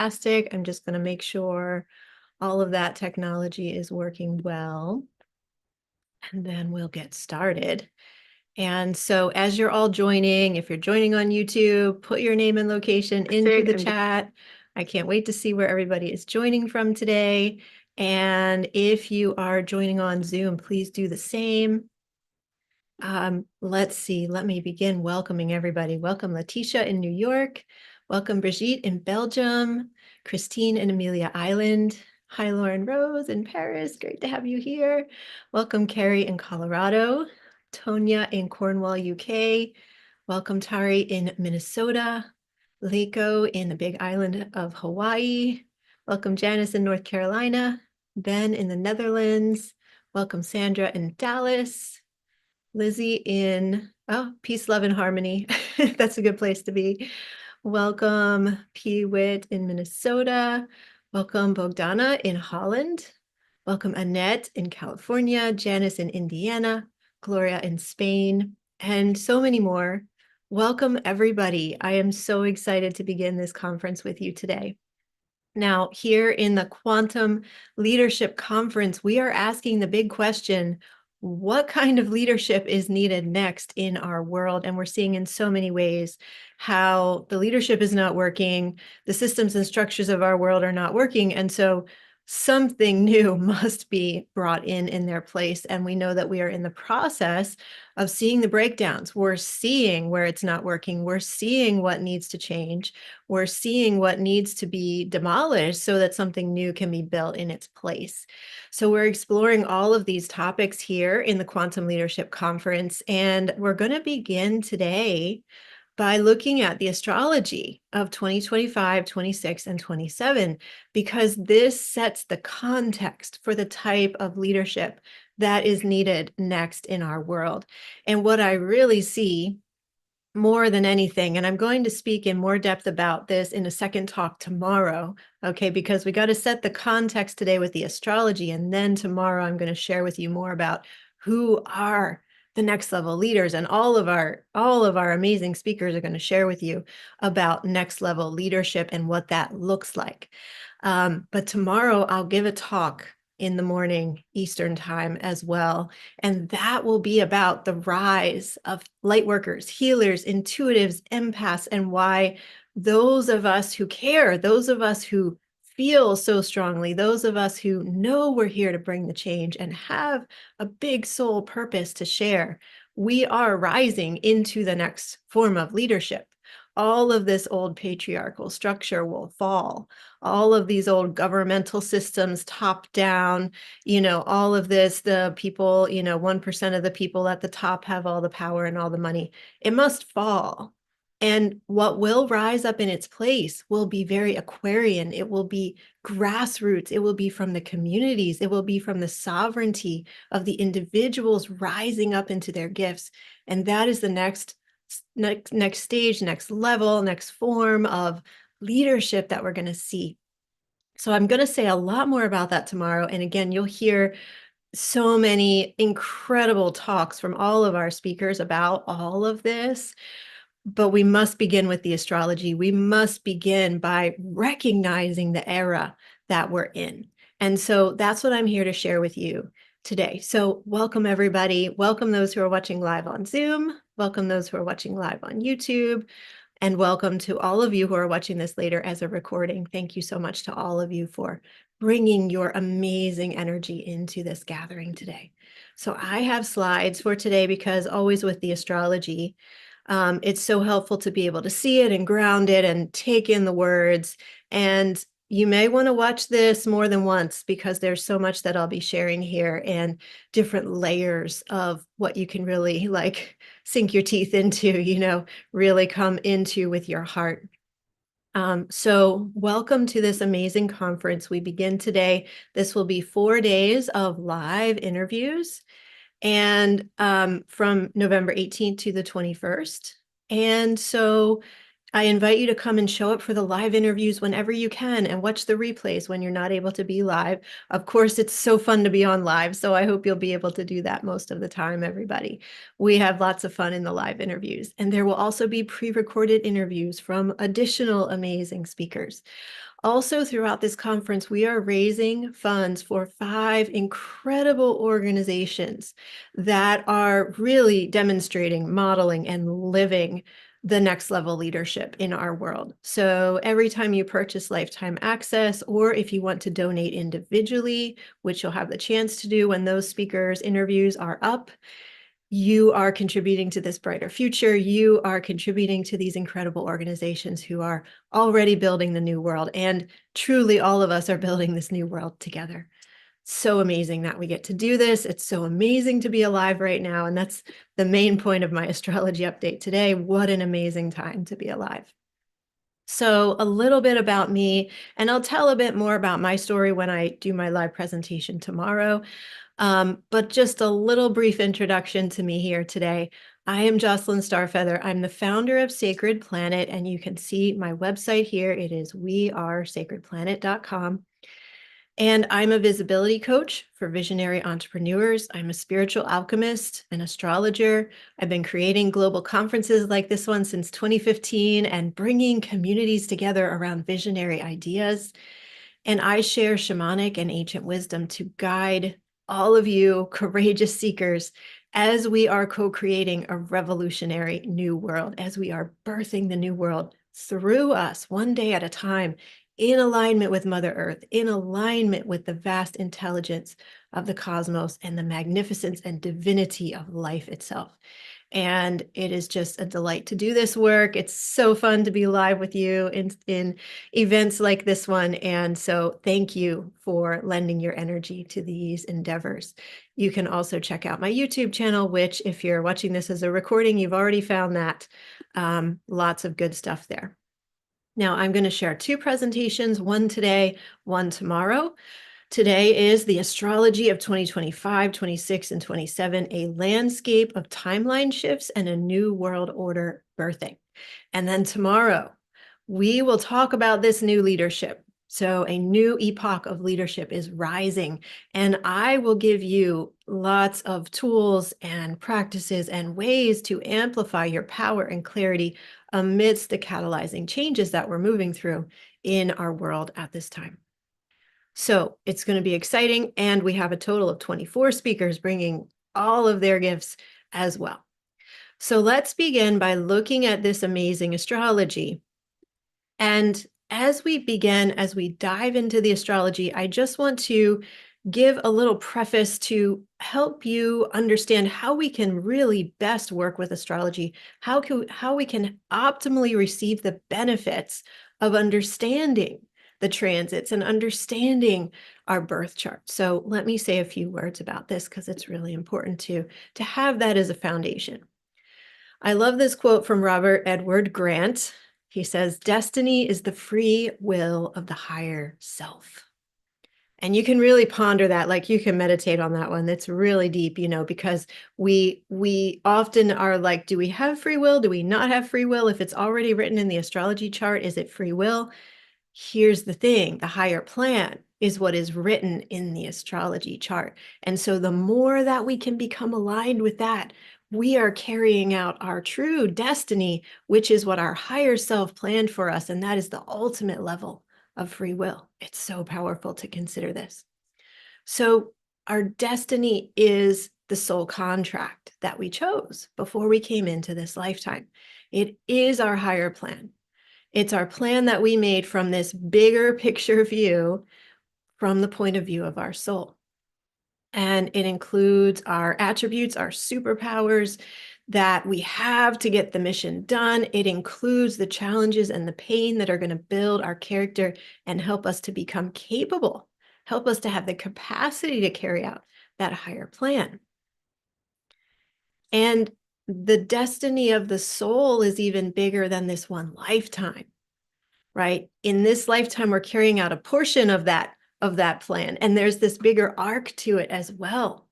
Fantastic. I'm just going to make sure all of that technology is working well, and then we'll get started. And so as you're all joining, if you're joining on YouTube, put your name and location into the chat. I can't wait to see where everybody is joining from today. And if you are joining on Zoom, please do the same. Let's see, let me begin welcoming everybody. Welcome Letitia in New York. Welcome Brigitte in Belgium. Christine in Amelia Island. Hi, Lauren Rose in Paris. Great to have you here. Welcome Carrie in Colorado. Tonya in Cornwall, UK. Welcome Tari in Minnesota. Liko in the big island of Hawaii. Welcome Janice in North Carolina. Ben in the Netherlands. Welcome Sandra in Dallas. Lizzie in, Peace, Love, and Harmony. That's a good place to be. Welcome P. Witt in Minnesota. Welcome Bogdana in Holland. Welcome Annette in California. Janice in Indiana. Gloria in Spain, and so many more. Welcome everybody. I am so excited to begin this conference with you today. Now, here in the Quantum Leadership Conference, we are asking the big question, what kind of leadership is needed next in our world? And we're seeing in so many ways how the leadership is not working, the systems and structures of our world are not working. And so something new must be brought in their place. And we know that we are in the process of seeing the breakdowns. We're seeing where it's not working. We're seeing what needs to change. We're seeing what needs to be demolished so that something new can be built in its place. So we're exploring all of these topics here in the Quantum Leadership Conference. And we're going to begin today by looking at the astrology of 2025, 26, and 27, because this sets the context for the type of leadership that is needed next in our world. And what I really see more than anything, and I'm going to speak in more depth about this in a second talk tomorrow, okay, because we got to set the context today with the astrology, and then tomorrow I'm going to share with you more about who are the next level leaders, and all of our amazing speakers are going to share with you about next level leadership and what that looks like. But tomorrow I'll give a talk in the morning Eastern time as well. And that will be about the rise of light workers, healers, intuitives, empaths, and why those of us who care, those of us who feel so strongly, those of us who know we're here to bring the change and have a big soul purpose to share, we are rising into the next form of leadership. All of this old patriarchal structure will fall. All of these old governmental systems, top down, all of this, the people, 1% of the people at the top have all the power and all the money. It must fall. And what will rise up in its place will be very Aquarian. It will be grassroots. It will be from the communities. It will be from the sovereignty of the individuals rising up into their gifts. And that is the next stage, next level, next form of leadership that we're going to see. So I'm going to say a lot more about that tomorrow. And again, you'll hear so many incredible talks from all of our speakers about all of this. But we must begin with the astrology. We must begin by recognizing the era that we're in. And so that's what I'm here to share with you today. So welcome everybody. Welcome those who are watching live on Zoom. Welcome those who are watching live on YouTube. And welcome to all of you who are watching this later as a recording. Thank you so much to all of you for bringing your amazing energy into this gathering today. So I have slides for today because always with the astrology, it's so helpful to be able to see it and ground it and take in the words. And you may want to watch this more than once because there's so much that I'll be sharing here and different layers of what you can really sink your teeth into, really come into with your heart. So welcome to this amazing conference. We begin today. This will be 4 days of live interviews, and from November 18th to the 21st. And so I invite you to come and show up for the live interviews whenever you can and watch the replays when you're not able to be live. Of course, it's so fun to be on live, so I hope you'll be able to do that most of the time, everybody. We have lots of fun in the live interviews, and there will also be pre-recorded interviews from additional amazing speakers. Also, throughout this conference, we are raising funds for 5 incredible organizations that are really demonstrating, modeling, and living the next level leadership in our world. So every time you purchase lifetime access, or if you want to donate individually, which you'll have the chance to do when those speakers' interviews are up, you are contributing to this brighter future. You are contributing to these incredible organizations who are already building the new world. And truly, all of us are building this new world together. So amazing that we get to do this. It's so amazing to be alive right now. And that's the main point of my astrology update today. What an amazing time to be alive. So a little bit about me, and I'll tell a bit more about my story when I do my live presentation tomorrow. But just a little brief introduction to me here today. I am Jocelyn Starfeather. I'm the founder of Sacred Planet, and you can see my website here. It is wearesacredplanet.com. And I'm a visibility coach for visionary entrepreneurs. I'm a spiritual alchemist, an astrologer. I've been creating global conferences like this one since 2015 and bringing communities together around visionary ideas. And I share shamanic and ancient wisdom to guide all of you courageous seekers as we are co-creating a revolutionary new world, as we are birthing the new world through us one day at a time, in alignment with Mother Earth, in alignment with the vast intelligence of the cosmos and the magnificence and divinity of life itself. And it is just a delight to do this work. It's so fun to be live with you in events like this one. And so thank you for lending your energy to these endeavors. You can also check out my YouTube channel, which if you're watching this as a recording, you've already found that. Lots of good stuff there. Now I'm going to share 2 presentations, one today, one tomorrow. Today is the astrology of 2025, 26, and 27, a landscape of timeline shifts and a new world order birthing. And then tomorrow, we will talk about this new leadership. So a new epoch of leadership is rising, and I will give you lots of tools and practices and ways to amplify your power and clarity amidst the catalyzing changes that we're moving through in our world at this time. So it's going to be exciting. And we have a total of 24 speakers bringing all of their gifts as well. So let's begin by looking at this amazing astrology. And as we begin, as we dive into the astrology, I just want to give a little preface to help you understand how we can really best work with astrology, how we can optimally receive the benefits of understanding the transits and understanding our birth chart. So let me say a few words about this because it's really important to have that as a foundation. I love this quote from Robert Edward Grant. He says, "Destiny is the free will of the higher self." And you can really ponder that, like you can meditate on that one. It's really deep, because we often are like, do we have free will? Do we not have free will? If it's already written in the astrology chart, is it free will? Here's the thing, the higher plan is what is written in the astrology chart. And so the more that we can become aligned with that, we are carrying out our true destiny, which is what our higher self planned for us. And that is the ultimate level of free will. It's so powerful to consider this. So our destiny is the soul contract that we chose before we came into this lifetime. It is our higher plan. It's our plan that we made from this bigger picture view from the point of view of our soul. And it includes our attributes, our superpowers that we have to get the mission done. It includes the challenges and the pain that are going to build our character and help us to become capable, help us to have the capacity to carry out that higher plan. And the destiny of the soul is even bigger than this one lifetime. Right? In this lifetime, we're carrying out a portion of that plan. And there's this bigger arc to it as well.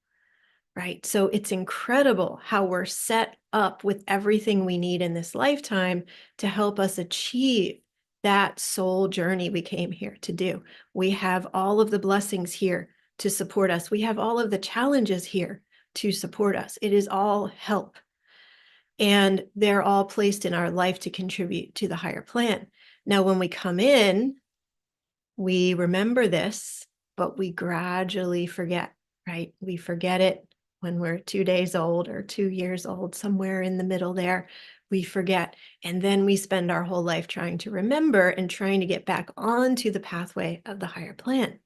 Right? So it's incredible how we're set up with everything we need in this lifetime to help us achieve that soul journey we came here to do. We have all of the blessings here to support us. We have all of the challenges here to support us. It is all help. And they're all placed in our life to contribute to the higher plan. Now, when we come in, We remember this, but we gradually forget, right? We forget it when we're 2 days old or 2 years old, somewhere in the middle there. We forget. And then we spend our whole life trying to remember and trying to get back onto the pathway of the higher plan.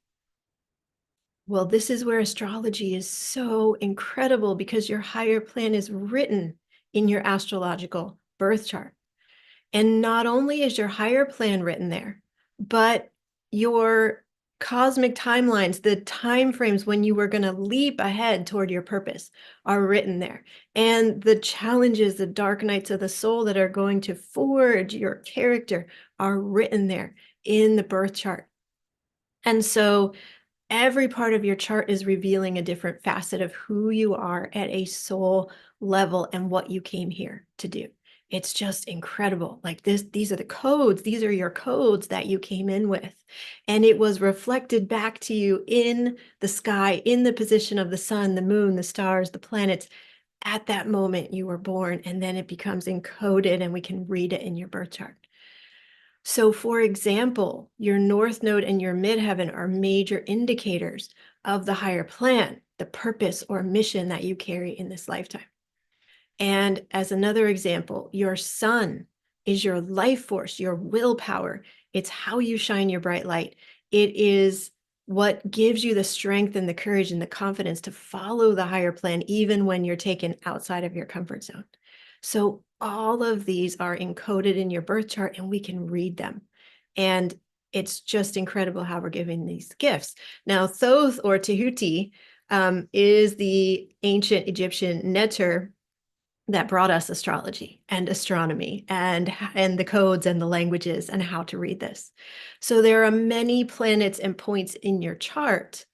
Well, this is where astrology is so incredible because your higher plan is written in your astrological birth chart. And not only is your higher plan written there, but your cosmic timelines, the time frames when you were going to leap ahead toward your purpose are written there. And the challenges, the dark nights of the soul that are going to forge your character are written there in the birth chart. And so every part of your chart is revealing a different facet of who you are at a soul level and what you came here to do. It's just incredible. Like these are the codes. These are your codes that you came in with. And it was reflected back to you in the sky, in the position of the sun, the moon, the stars, the planets at that moment you were born. And then it becomes encoded and we can read it in your birth chart. So, for example, your north node and your midheaven are major indicators of the higher plan, the purpose or mission that you carry in this lifetime. And as another example, your sun is your life force, your willpower. It's how you shine your bright light. It is what gives you the strength and the courage and the confidence to follow the higher plan, even when you're taken outside of your comfort zone. So all of these are encoded in your birth chart and we can read them. And it's just incredible how we're giving these gifts. Now, Thoth or Tehuti is the ancient Egyptian neter that brought us astrology and astronomy and the codes and the languages and how to read this. So there are many planets and points in your chart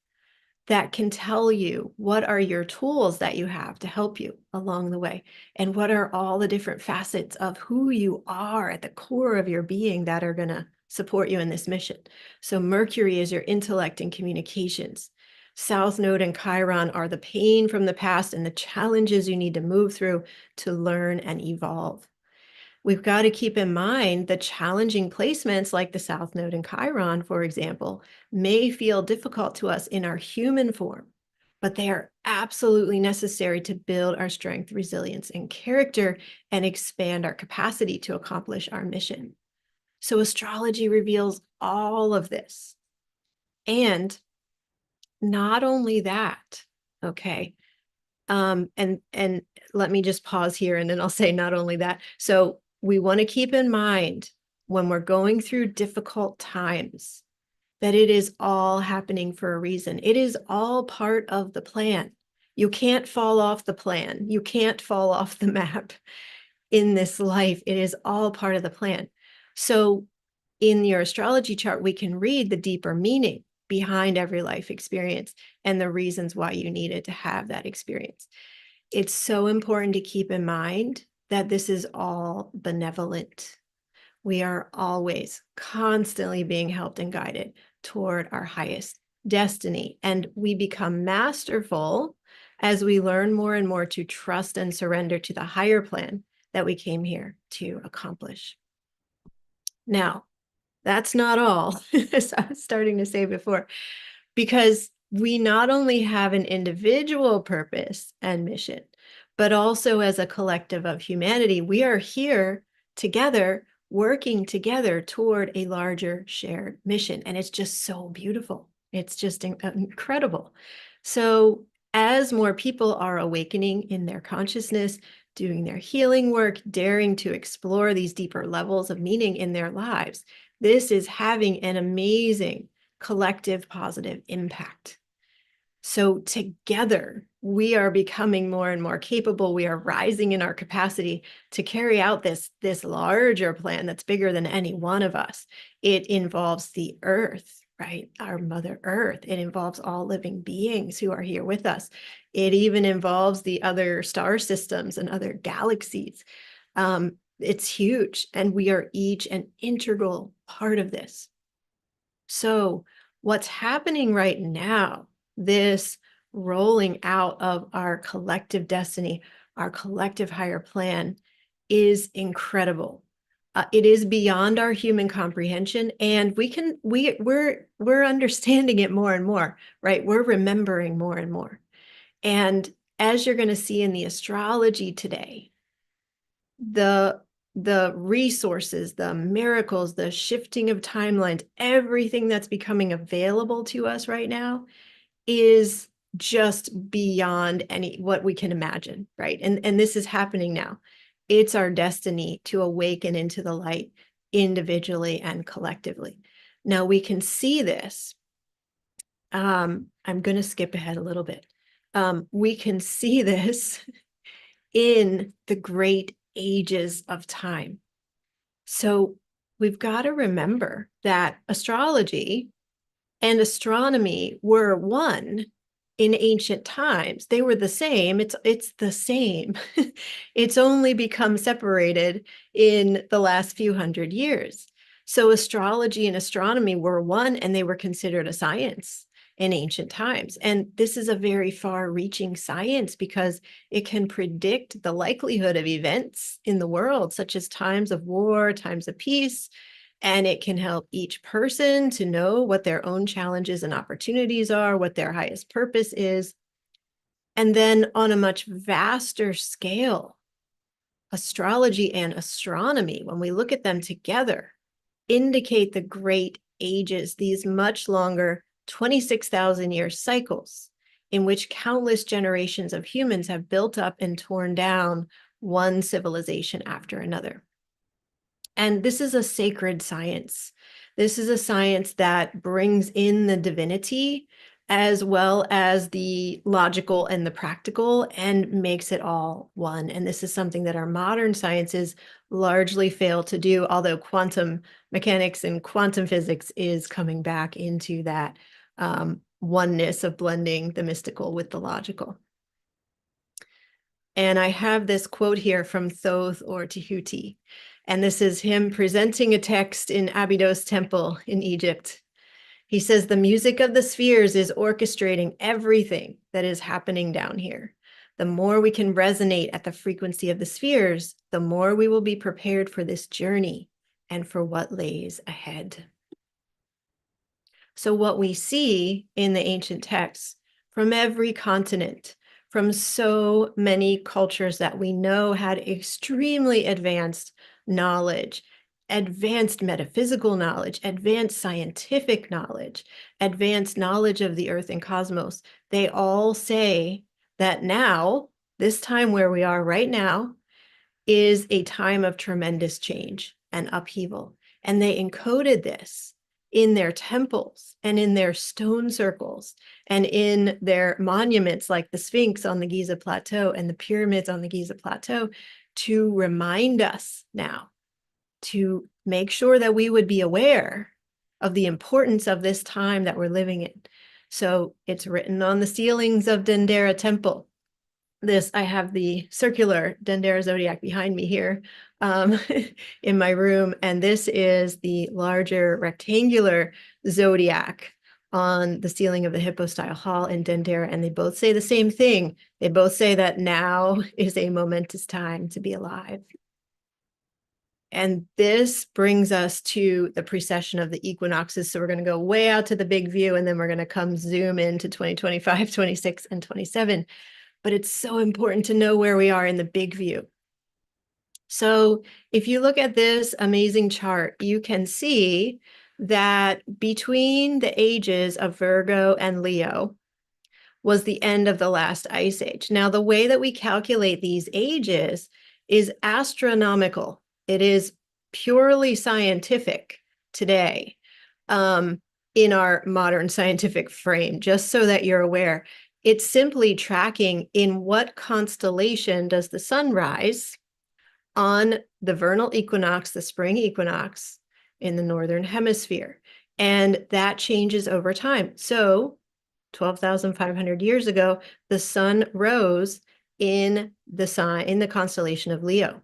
that can tell you what are your tools that you have to help you along the way, and what are all the different facets of who you are at the core of your being that are going to support you in this mission. So Mercury is your intellect and communications. South Node and Chiron are the pain from the past and the challenges you need to move through to learn and evolve. We've got to keep in mind the challenging placements like the South Node and Chiron, for example, may feel difficult to us in our human form, but they are absolutely necessary to build our strength, resilience, and character and expand our capacity to accomplish our mission. So astrology reveals all of this. And not only that, okay, and let me just pause here and then I'll say not only that. So we want to keep in mind when we're going through difficult times that it is all happening for a reason. It is all part of the plan. You can't fall off the plan. You can't fall off the map in this life. It is all part of the plan. So in your astrology chart, we can read the deeper meaning behind every life experience and the reasons why you needed to have that experience. It's so important to keep in mind that this is all benevolent. We are always constantly being helped and guided toward our highest destiny. And we become masterful as we learn more and more to trust and surrender to the higher plan that we came here to accomplish. Now, that's not all, as I was starting to say before, because we not only have an individual purpose and mission, but also as a collective of humanity, we are here together, working together toward a larger shared mission. And it's just so beautiful. It's just incredible. So as more people are awakening in their consciousness, doing their healing work, daring to explore these deeper levels of meaning in their lives, this is having an amazing collective positive impact. So together, we are becoming more and more capable. We are rising in our capacity to carry out this larger plan that's bigger than any one of us. It involves the earth, right? Our Mother Earth. It involves all living beings who are here with us. It even involves the other star systems and other galaxies. It's huge, and we are each an integral part of this. So what's happening right now, this rolling out of our collective destiny, our collective higher plan, is incredible. It is beyond our human comprehension, and we're understanding it more and more, right? We're remembering more and more. And as you're going to see in the astrology today, the resources, the miracles, the shifting of timelines, everything that's becoming available to us right now is just beyond what we can imagine, right? And this is happening now. It's our destiny to awaken into the light individually and collectively. Now we can see this. I'm going to skip ahead a little bit. We can see this in the great ages of time. So we've got to remember that astrology and astronomy were one in ancient times. They were the same. It's the same. It's only become separated in the last few hundred years. So astrology and astronomy were one, and they were considered a science in ancient times. And this is a very far-reaching science because it can predict the likelihood of events in the world, such as times of war, times of peace, and it can help each person to know what their own challenges and opportunities are, what their highest purpose is. And then on a much vaster scale, astrology and astronomy, when we look at them together, indicate the great ages, these much longer 26,000-year cycles in which countless generations of humans have built up and torn down one civilization after another. And this is a sacred science. This is a science that brings in the divinity as well as the logical and the practical and makes it all one. And this is something that our modern sciences largely fail to do, although quantum mechanics and quantum physics is coming back into that oneness of blending the mystical with the logical. And I have this quote here from Thoth or Tehuti. And this is him presenting a text in Abydos Temple in Egypt. He says, the music of the spheres is orchestrating everything that is happening down here. The more we can resonate at the frequency of the spheres, the more we will be prepared for this journey and for what lays ahead. So what we see in the ancient texts from every continent, from so many cultures that we know had extremely advanced knowledge, advanced metaphysical knowledge, advanced scientific knowledge, advanced knowledge of the earth and cosmos, they all say that now, this time where we are right now, is a time of tremendous change and upheaval. And they encoded this in their temples and in their stone circles and in their monuments like the Sphinx on the Giza Plateau and the pyramids on the Giza Plateau to remind us now, to make sure that we would be aware of the importance of this time that we're living in. So it's written on the ceilings of Dendera Temple. I have the circular Dendera zodiac behind me here in my room, and this is the larger rectangular zodiac on the ceiling of the Hypostyle Hall in Dendera, and they both say the same thing. They both say that now is a momentous time to be alive. And this brings us to the precession of the equinoxes. So we're going to go way out to the big view, and then we're going to come zoom into 2025, 26, and 27. But it's so important to know where we are in the big view. So if you look at this amazing chart, you can see that between the ages of Virgo and Leo was the end of the last ice age. Now, the way that we calculate these ages is astronomical. It is purely scientific today in our modern scientific frame, just so that you're aware. It's simply tracking in what constellation does the sun rise on the vernal equinox, the spring equinox in the northern hemisphere. And that changes over time. So 12,500 years ago, the sun rose in the constellation of Leo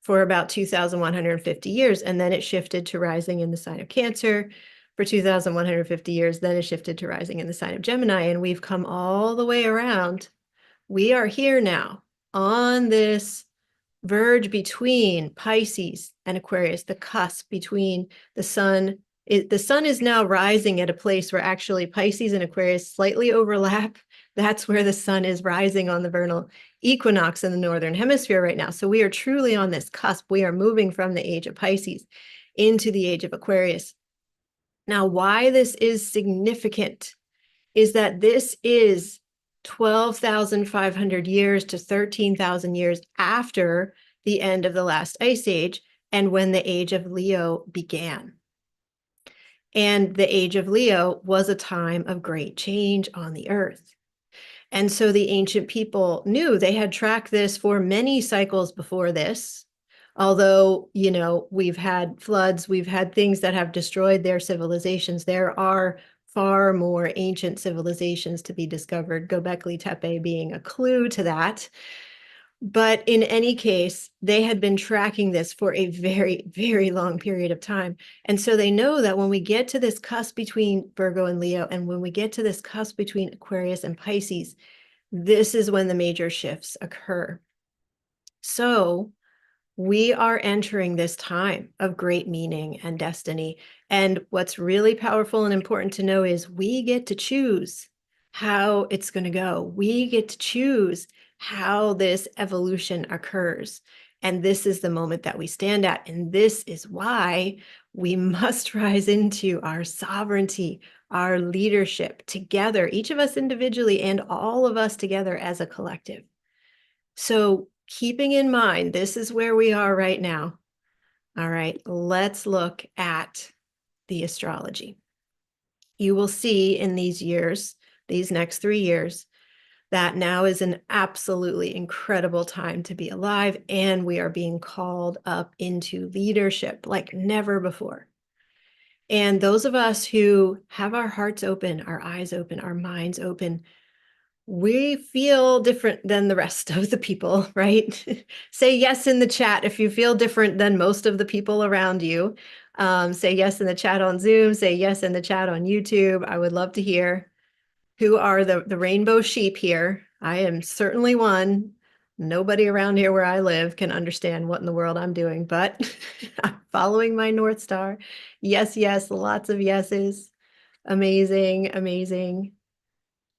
for about 2,150 years. And then it shifted to rising in the sign of Cancer for 2,150 years. Then it shifted to rising in the sign of Gemini. And we've come all the way around. We are here now on this verge between Pisces and Aquarius, the cusp between the sun. The sun is now rising at a place where actually Pisces and Aquarius slightly overlap. That's where the sun is rising on the vernal equinox in the northern hemisphere right now. So we are truly on this cusp. We are moving from the age of Pisces into the age of Aquarius. Now, why this is significant is that this is 12,500 years to 13,000 years after the end of the last ice age and when the age of Leo began. And the age of Leo was a time of great change on the earth. And so the ancient people knew they had tracked this for many cycles before this. Although, we've had floods, we've had things that have destroyed their civilizations. There are far more ancient civilizations to be discovered, Göbekli Tepe being a clue to that. But in any case, they had been tracking this for a very, very long period of time. And so they know that when we get to this cusp between Virgo and Leo, and when we get to this cusp between Aquarius and Pisces, this is when the major shifts occur. So we are entering this time of great meaning and destiny. And what's really powerful and important to know is we get to choose how it's going to go. We get to choose how this evolution occurs. And this is the moment that we stand at. And this is why we must rise into our sovereignty, our leadership together, each of us individually and all of us together as a collective. So keeping in mind, this is where we are right now. All right, let's look at the astrology. You will see in these years, these next 3 years, that now is an absolutely incredible time to be alive, and we are being called up into leadership like never before. And those of us who have our hearts open, our eyes open, our minds open, we feel different than the rest of the people, right? Say yes in the chat if you feel different than most of the people around you. Say yes in the chat on Zoom, say yes in the chat on YouTube. I would love to hear who are the rainbow sheep here. I am certainly one. Nobody around here where I live can understand what in the world I'm doing, but I'm following my North Star. Yes, yes, lots of yeses. Amazing, amazing.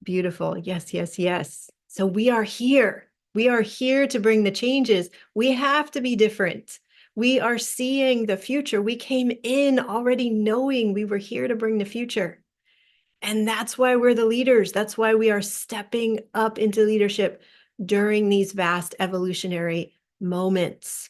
Beautiful. Yes, yes, yes. So we are here. We are here to bring the changes. We have to be different. We are seeing the future. We came in already knowing we were here to bring the future. And that's why we're the leaders. That's why we are stepping up into leadership during these vast evolutionary moments.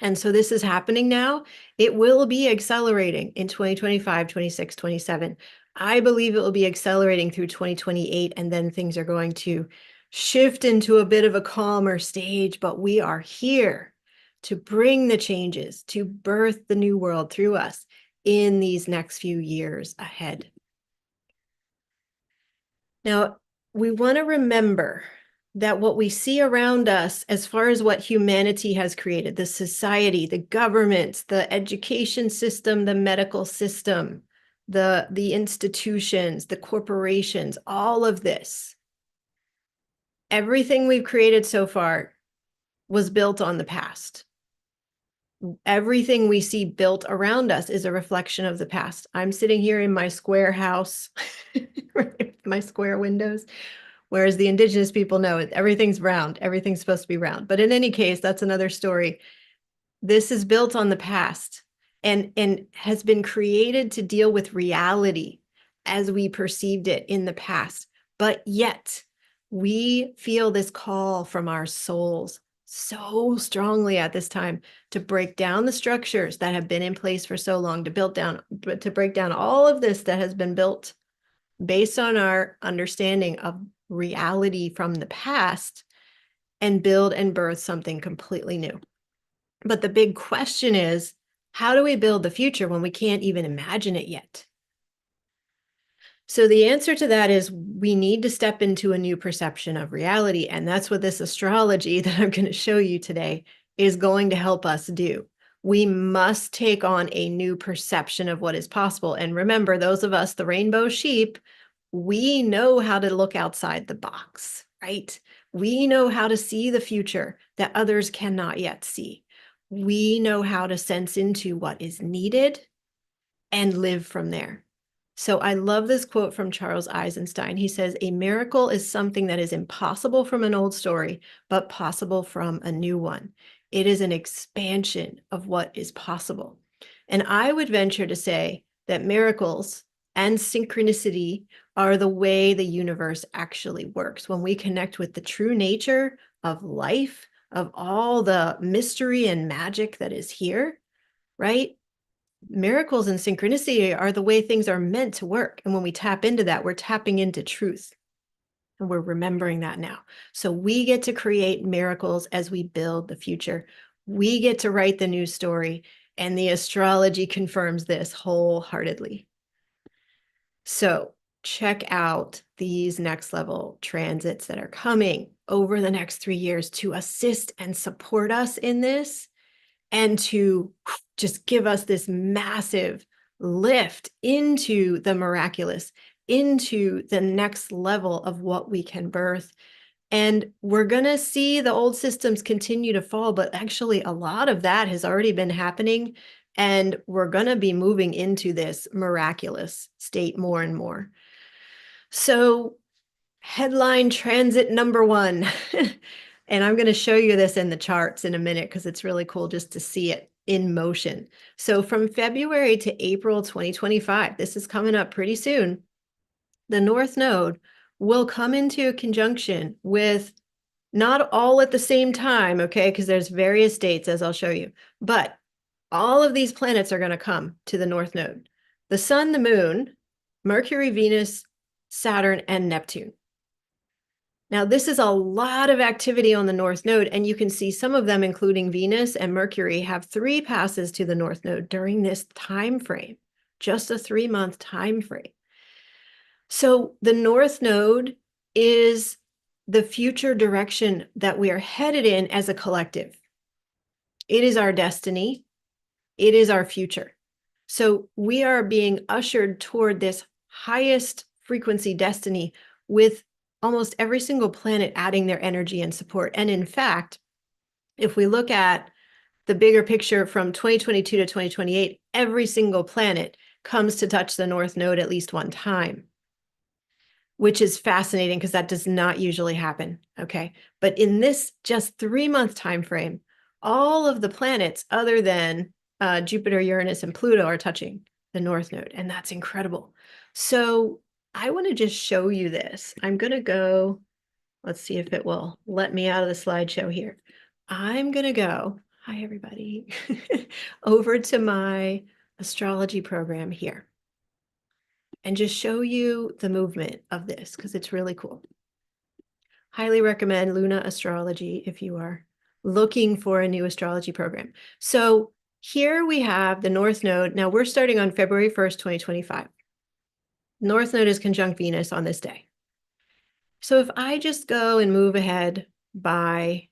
And so this is happening now. It will be accelerating in 2025, 26, 27. I believe it will be accelerating through 2028, and then things are going to shift into a bit of a calmer stage, but we are here to bring the changes, to birth the new world through us in these next few years ahead. Now, we want to remember that what we see around us, as far as what humanity has created, the society, the governments, the education system, the medical system, the institutions, the corporations, all of this, everything we've created so far was built on the past. Everything we see built around us is a reflection of the past. I'm sitting here in my square house, my square windows, whereas the indigenous people know it, everything's round, everything's supposed to be round. But in any case, that's another story. This is built on the past and has been created to deal with reality as we perceived it in the past. But yet we feel this call from our souls so strongly at this time to break down the structures that have been in place for so long, to break down all of this that has been built based on our understanding of reality from the past, and build and birth something completely new. But the big question is, how do we build the future when we can't even imagine it yet? So the answer to that is we need to step into a new perception of reality. And that's what this astrology that I'm going to show you today is going to help us do. We must take on a new perception of what is possible. And remember, those of us, the rainbow sheep, we know how to look outside the box, right? We know how to see the future that others cannot yet see. We know how to sense into what is needed and live from there. So I love this quote from Charles Eisenstein. He says, "A miracle is something that is impossible from an old story, but possible from a new one. It is an expansion of what is possible." And I would venture to say that miracles and synchronicity are the way the universe actually works. When we connect with the true nature of life, of all the mystery and magic that is here, right? Miracles and synchronicity are the way things are meant to work. And when we tap into that, we're tapping into truth. And we're remembering that now. So we get to create miracles as we build the future. We get to write the new story. And the astrology confirms this wholeheartedly. So check out these next level transits that are coming over the next 3 years to assist and support us in this, and to just give us this massive lift into the miraculous, into the next level of what we can birth. And we're going to see the old systems continue to fall, but actually a lot of that has already been happening. And we're going to be moving into this miraculous state more and more. So headline transit number 1. And I'm going to show you this in the charts in a minute because it's really cool just to see it in motion. So from February to April 2025, this is coming up pretty soon, the North Node will come into a conjunction with, not all at the same time, okay, because there's various dates, as I'll show you, but all of these planets are going to come to the North Node. The Sun, the Moon, Mercury, Venus, Saturn, and Neptune. Now, this is a lot of activity on the North Node, and you can see some of them, including Venus and Mercury, have 3 passes to the North Node during this time frame, just a 3-month time frame. So the North Node is the future direction that we are headed in as a collective. It is our destiny. It is our future. So we are being ushered toward this highest frequency destiny with almost every single planet adding their energy and support. And in fact, if we look at the bigger picture from 2022 to 2028, every single planet comes to touch the North Node at least one time, which is fascinating because that does not usually happen, okay? But in this just 3-month time frame, all of the planets other than Jupiter, Uranus, and Pluto are touching the North Node, and that's incredible. So I want to just show you this. I'm going to go, let's see if it will let me out of the slideshow here. I'm going to go, hi everybody, over to my astrology program here and just show you the movement of this because it's really cool. Highly recommend Luna Astrology if you are looking for a new astrology program. So here we have the North Node. Now we're starting on February 1st, 2025. North Node is conjunct Venus on this day. So if I just go and move ahead by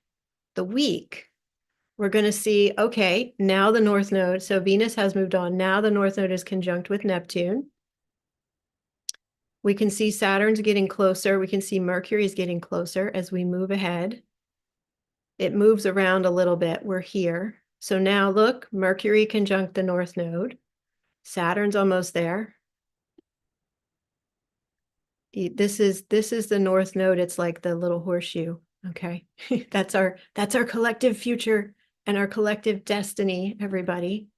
the week, we're going to see, okay, now the North Node, so Venus has moved on. Now the North Node is conjunct with Neptune. We can see Saturn's getting closer. We can see Mercury is getting closer as we move ahead. It moves around a little bit. We're here. So now look, Mercury conjunct the North Node. Saturn's almost there. This is the North Node. It's like the little horseshoe. Okay. That's our collective future and our collective destiny, everybody.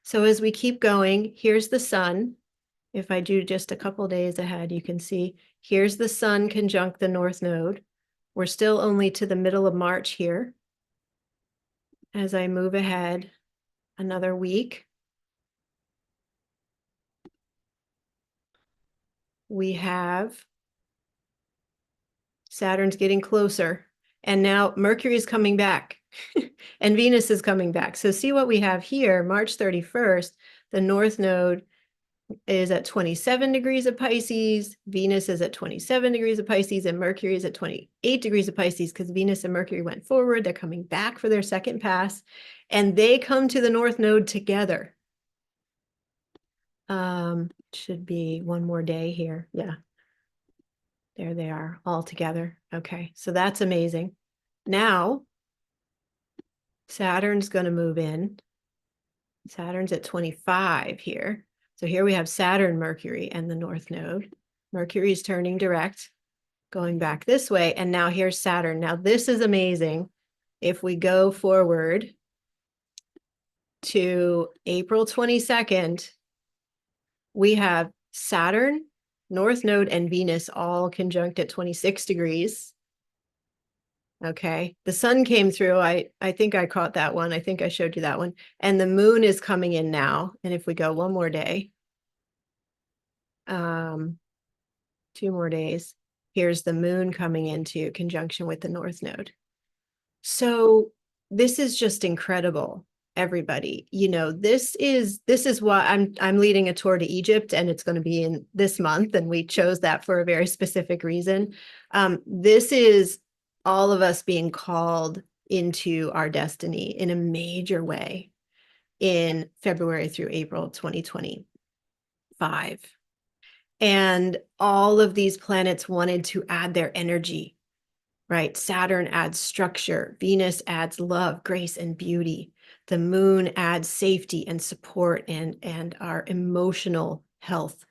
So as we keep going, here's the Sun. If I do just a couple days ahead, you can see here's the Sun conjunct the North Node. We're still only to the middle of March here. As I move ahead another week, we have Saturn's getting closer, and now Mercury is coming back and Venus is coming back. So see what we have here, March 31st, the North Node is at 27 degrees of Pisces, Venus is at 27 degrees of Pisces, and Mercury is at 28 degrees of Pisces because Venus and Mercury went forward. They're coming back for their second pass, and they come to the North Node together. Should be one more day here. Yeah. There they are all together. Okay, so that's amazing. Now, Saturn's going to move in. Saturn's at 25 here. So here we have Saturn, Mercury, and the North Node. Mercury is turning direct, going back this way. And now here's Saturn. Now this is amazing. If we go forward to April 22nd, we have Saturn, North Node, and Venus all conjunct at 26 degrees. Okay, the sun came through. I think I caught that one. I think I showed you that one. And the moon is coming in now. And if we go one more day, 2 more days, here's the moon coming into conjunction with the North Node. So this is just incredible, everybody. You know, this is why I'm leading a tour to Egypt, and it's going to be in this month, and we chose that for a very specific reason. This is all of us being called into our destiny in a major way in February through April 2025. And all of these planets wanted to add their energy, right? Saturn adds structure. Venus adds love, grace, and beauty. The moon adds safety and support and our emotional health.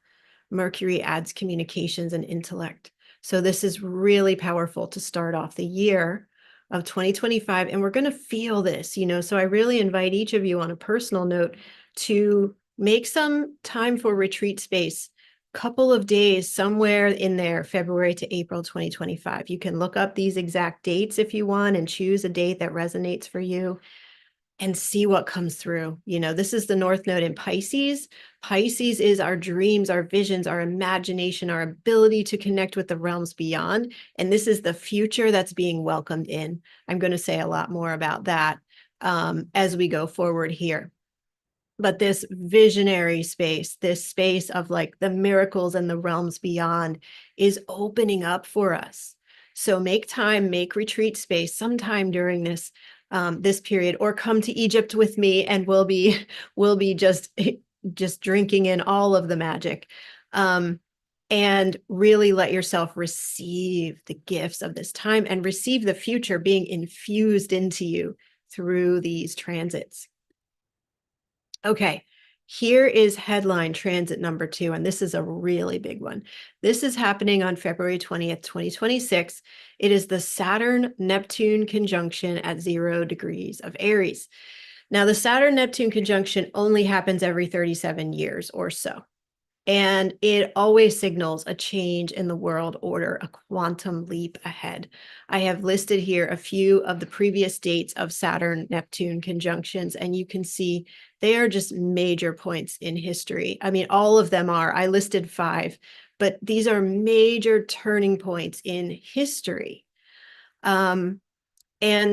Mercury adds communications and intellect. So this is really powerful to start off the year of 2025. And we're going to feel this, you know, so I really invite each of you on a personal note to make some time for retreat space, couple of days somewhere in there, February to April 2025. You can look up these exact dates if you want and choose a date that resonates for you and see what comes through. You know, this is the North Node in Pisces. Pisces is our dreams, our visions, our imagination, our ability to connect with the realms beyond. And this is the future that's being welcomed in. I'm going to say a lot more about that as we go forward here. But this visionary space, this space of like the miracles and the realms beyond is opening up for us. So make time, make retreat space sometime during this period, or come to Egypt with me, and we'll be just drinking in all of the magic, and really let yourself receive the gifts of this time and receive the future being infused into you through these transits. Okay, here is headline transit number 2, and this is a really big one. This is happening on February 20th, 2026. It is the Saturn-Neptune conjunction at 0 degrees of Aries. Now, the Saturn-Neptune conjunction only happens every 37 years or so. And it always signals a change in the world order, a quantum leap ahead. I have listed here a few of the previous dates of Saturn-Neptune conjunctions, and you can see they are just major points in history. I mean, all of them are. I listed 5, but these are major turning points in history. And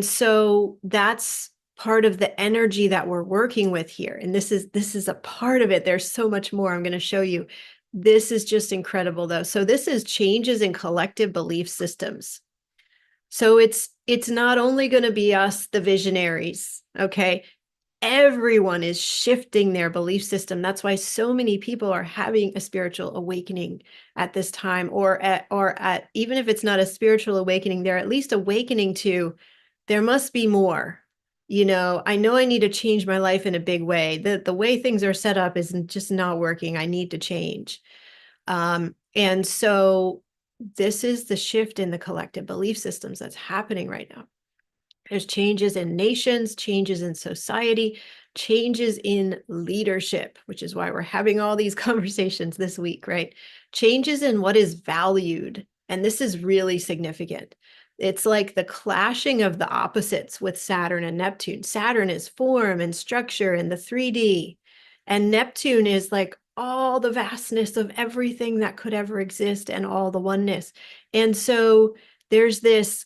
so that's part of the energy that we're working with here. And this is a part of it. There's so much more I'm going to show you. This is just incredible, though. So this is changes in collective belief systems. So it's not only going to be us, the visionaries, okay? Everyone is shifting their belief system. That's why so many people are having a spiritual awakening at this time, or at even if it's not a spiritual awakening, they're at least awakening to there must be more. You know I need to change my life in a big way. The way things are set up isn't just not working. I need to change. And so this is the shift in the collective belief systems that's happening right now. There's changes in nations, changes in society, changes in leadership, which is why we're having all these conversations this week, right? Changes in what is valued. And this is really significant. It's like the clashing of the opposites with Saturn and Neptune. Saturn is form and structure and the 3D. And Neptune is like all the vastness of everything that could ever exist and all the oneness. And so there's this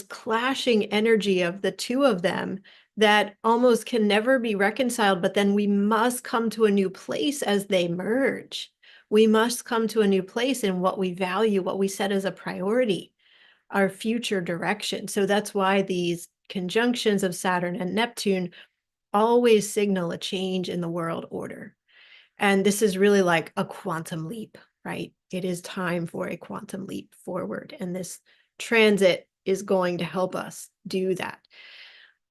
clashing energy of the two of them that almost can never be reconciled, but then we must come to a new place as they merge. We must come to a new place in what we value, what we set as a priority, our future direction. So that's why these conjunctions of Saturn and Neptune always signal a change in the world order. And this is really like a quantum leap. right? It is time for a quantum leap forward. And this transit is going to help us do that.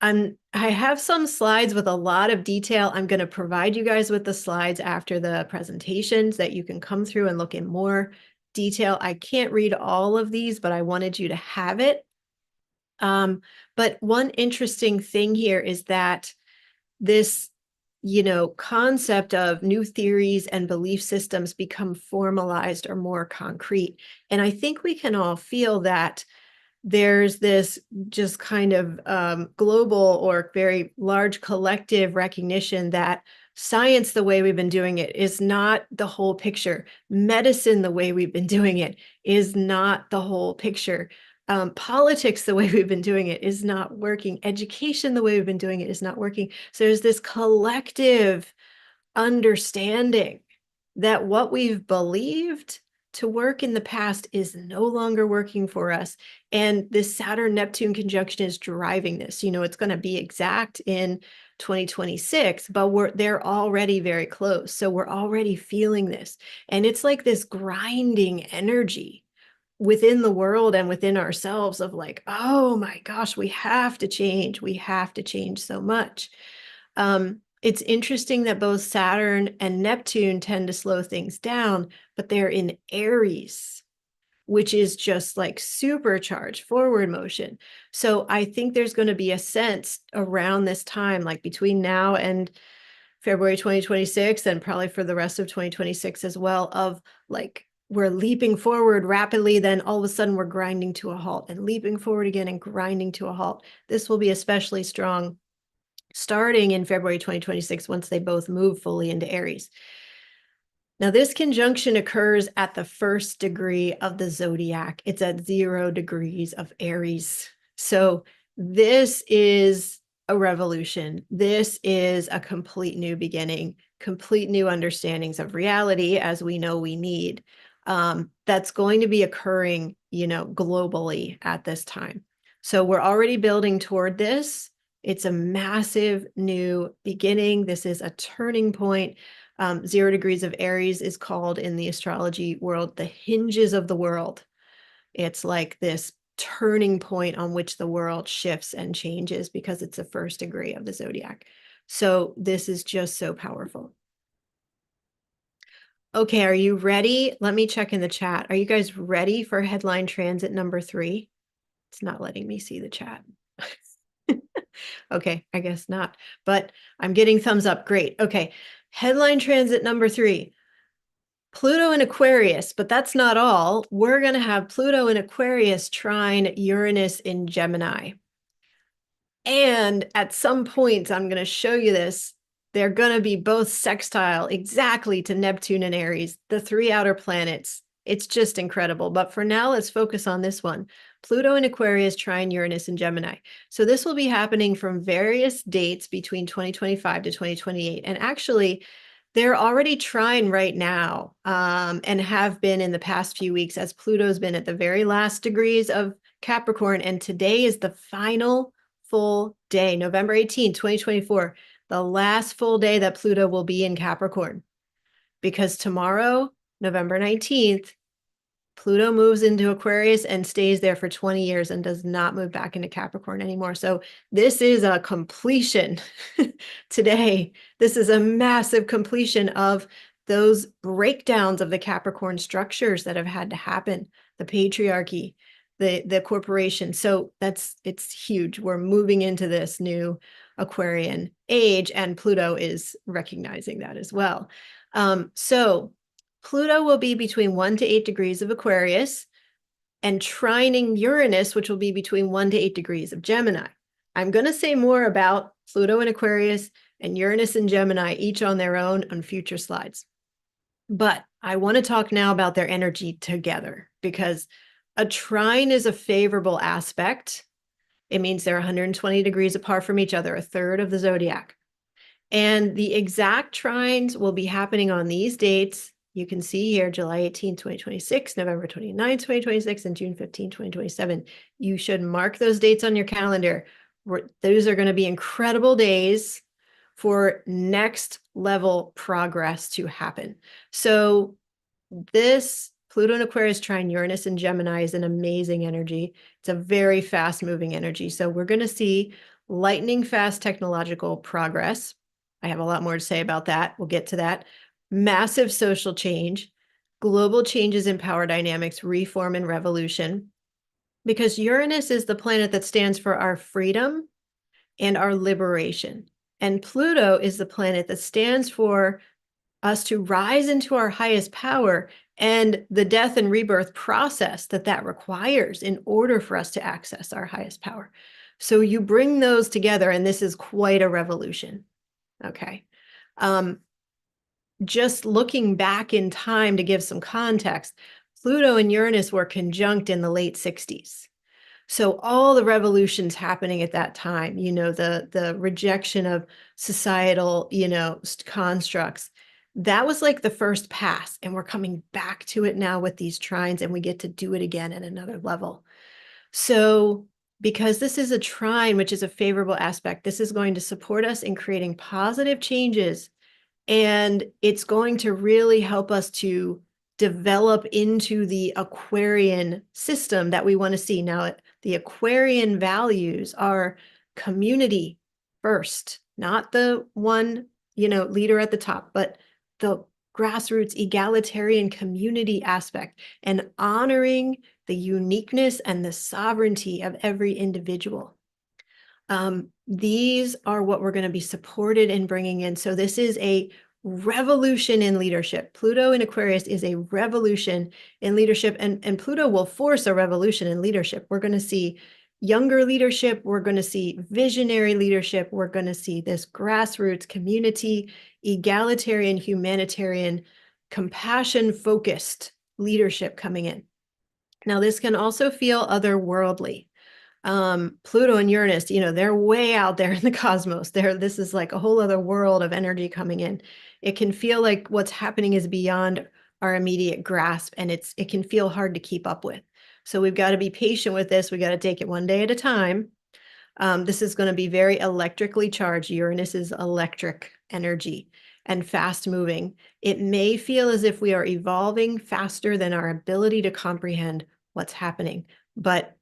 I have some slides with a lot of detail. I'm going to provide you guys with the slides after the presentations that you can come through and look in more detail. I can't read all of these, but I wanted you to have it. But one interesting thing here is that this, concept of new theories and belief systems become formalized or more concrete. And I think we can all feel that there's this just kind of global or very large collective recognition that science, the way we've been doing it, is not the whole picture. Medicine, the way we've been doing it, is not the whole picture. Politics, the way we've been doing it, is not working. Education, the way we've been doing it, is not working. So there's this collective understanding that what we've believed to work in the past is no longer working for us. And this Saturn-Neptune conjunction is driving this. It's going to be exact in 2026, but they're already very close. So we're already feeling this. And it's like this grinding energy within the world and within ourselves of like, oh my gosh, we have to change. We have to change so much. It's interesting that both Saturn and Neptune tend to slow things down, but they're in Aries, which is just like supercharged forward motion. So I think there's going to be a sense around this time, like between now and February 2026, and probably for the rest of 2026 as well, of like, we're leaping forward rapidly, then all of a sudden we're grinding to a halt and leaping forward again and grinding to a halt. This will be especially strong starting in February 2026, once they both move fully into Aries. Now, this conjunction occurs at the 1st degree of the zodiac. It's at 0 degrees of Aries. So this is a revolution. This is a complete new beginning, complete new understandings of reality, as we know we need. That's going to be occurring, globally at this time. So we're already building toward this. It's a massive new beginning. This is a turning point. 0 degrees of Aries is called in the astrology world the hinges of the world. It's like this turning point on which the world shifts and changes because it's the 1st degree of the zodiac. So this is just so powerful. Okay, are you ready? Let me check in the chat. Are you guys ready for headline transit number 3? It's not letting me see the chat. Okay, I guess not, but I'm getting thumbs up. Great. Okay, headline transit number 3. Pluto in Aquarius, but that's not all. We're going to have Pluto in Aquarius trine Uranus in Gemini. And at some point, I'm going to show you this. They're going to be both sextile exactly to Neptune and Aries, the 3 outer planets. It's just incredible. But for now, let's focus on this one. Pluto in Aquarius trine Uranus in Gemini. So this will be happening from various dates between 2025 to 2028. And actually, they're already trine right now, and have been in the past few weeks, as Pluto's been at the very last degrees of Capricorn. And today is the final full day, November 18, 2024, the last full day that Pluto will be in Capricorn. Because tomorrow, November 19th, Pluto moves into Aquarius and stays there for 20 years and does not move back into Capricorn anymore. So this is a completion today. This is a massive completion of those breakdowns of the Capricorn structures that have had to happen, the patriarchy, the corporation. So it's huge. We're moving into this new Aquarian age, and Pluto is recognizing that as well. So Pluto will be between 1 to 8 degrees of Aquarius and trining Uranus, which will be between 1 to 8 degrees of Gemini. I'm going to say more about Pluto in Aquarius and Uranus in Gemini, each on their own, on future slides. But I want to talk now about their energy together, because a trine is a favorable aspect. It means they're 120 degrees apart from each other, a third of the zodiac. And the exact trines will be happening on these dates. You can see here, July 18, 2026, November 29, 2026, and June 15, 2027. You should mark those dates on your calendar. Those are going to be incredible days for next level progress to happen. So this Pluto in Aquarius trine Uranus and Gemini is an amazing energy. It's a very fast moving energy. So we're going to see lightning fast technological progress. I have a lot more to say about that. We'll get to that. Massive social change, global changes in power dynamics, reform and revolution, because Uranus is the planet that stands for our freedom and our liberation. And Pluto is the planet that stands for us to rise into our highest power and the death and rebirth process that requires in order for us to access our highest power. So you bring those together, and this is quite a revolution. Okay. Just looking back in time to give some context, Pluto and Uranus were conjunct in the late 60s. So all the revolutions happening at that time, the rejection of societal, constructs, that was like the first pass. And we're coming back to it now with these trines, and we get to do it again at another level. So because this is a trine, which is a favorable aspect, this is going to support us in creating positive changes. And it's going to really help us to develop into the Aquarian system that we want to see. Now, the Aquarian values are community first, not the one, leader at the top, but the grassroots egalitarian community aspect, and honoring the uniqueness and the sovereignty of every individual. These are what we're going to be supported in bringing in. So this is a revolution in leadership. Pluto in Aquarius is a revolution in leadership, and Pluto will force a revolution in leadership. We're going to see younger leadership. We're going to see visionary leadership. We're going to see this grassroots community, egalitarian, humanitarian, compassion-focused leadership coming in. Now, this can also feel otherworldly. Pluto and Uranus, they're way out there in the cosmos. This is like a whole other world of energy coming in. It can feel like what's happening is beyond our immediate grasp, and it can feel hard to keep up with. So we've got to be patient with this. We got to take it one day at a time. This is going to be very electrically charged. Uranus is electric energy and fast moving. It may feel as if we are evolving faster than our ability to comprehend what's happening, but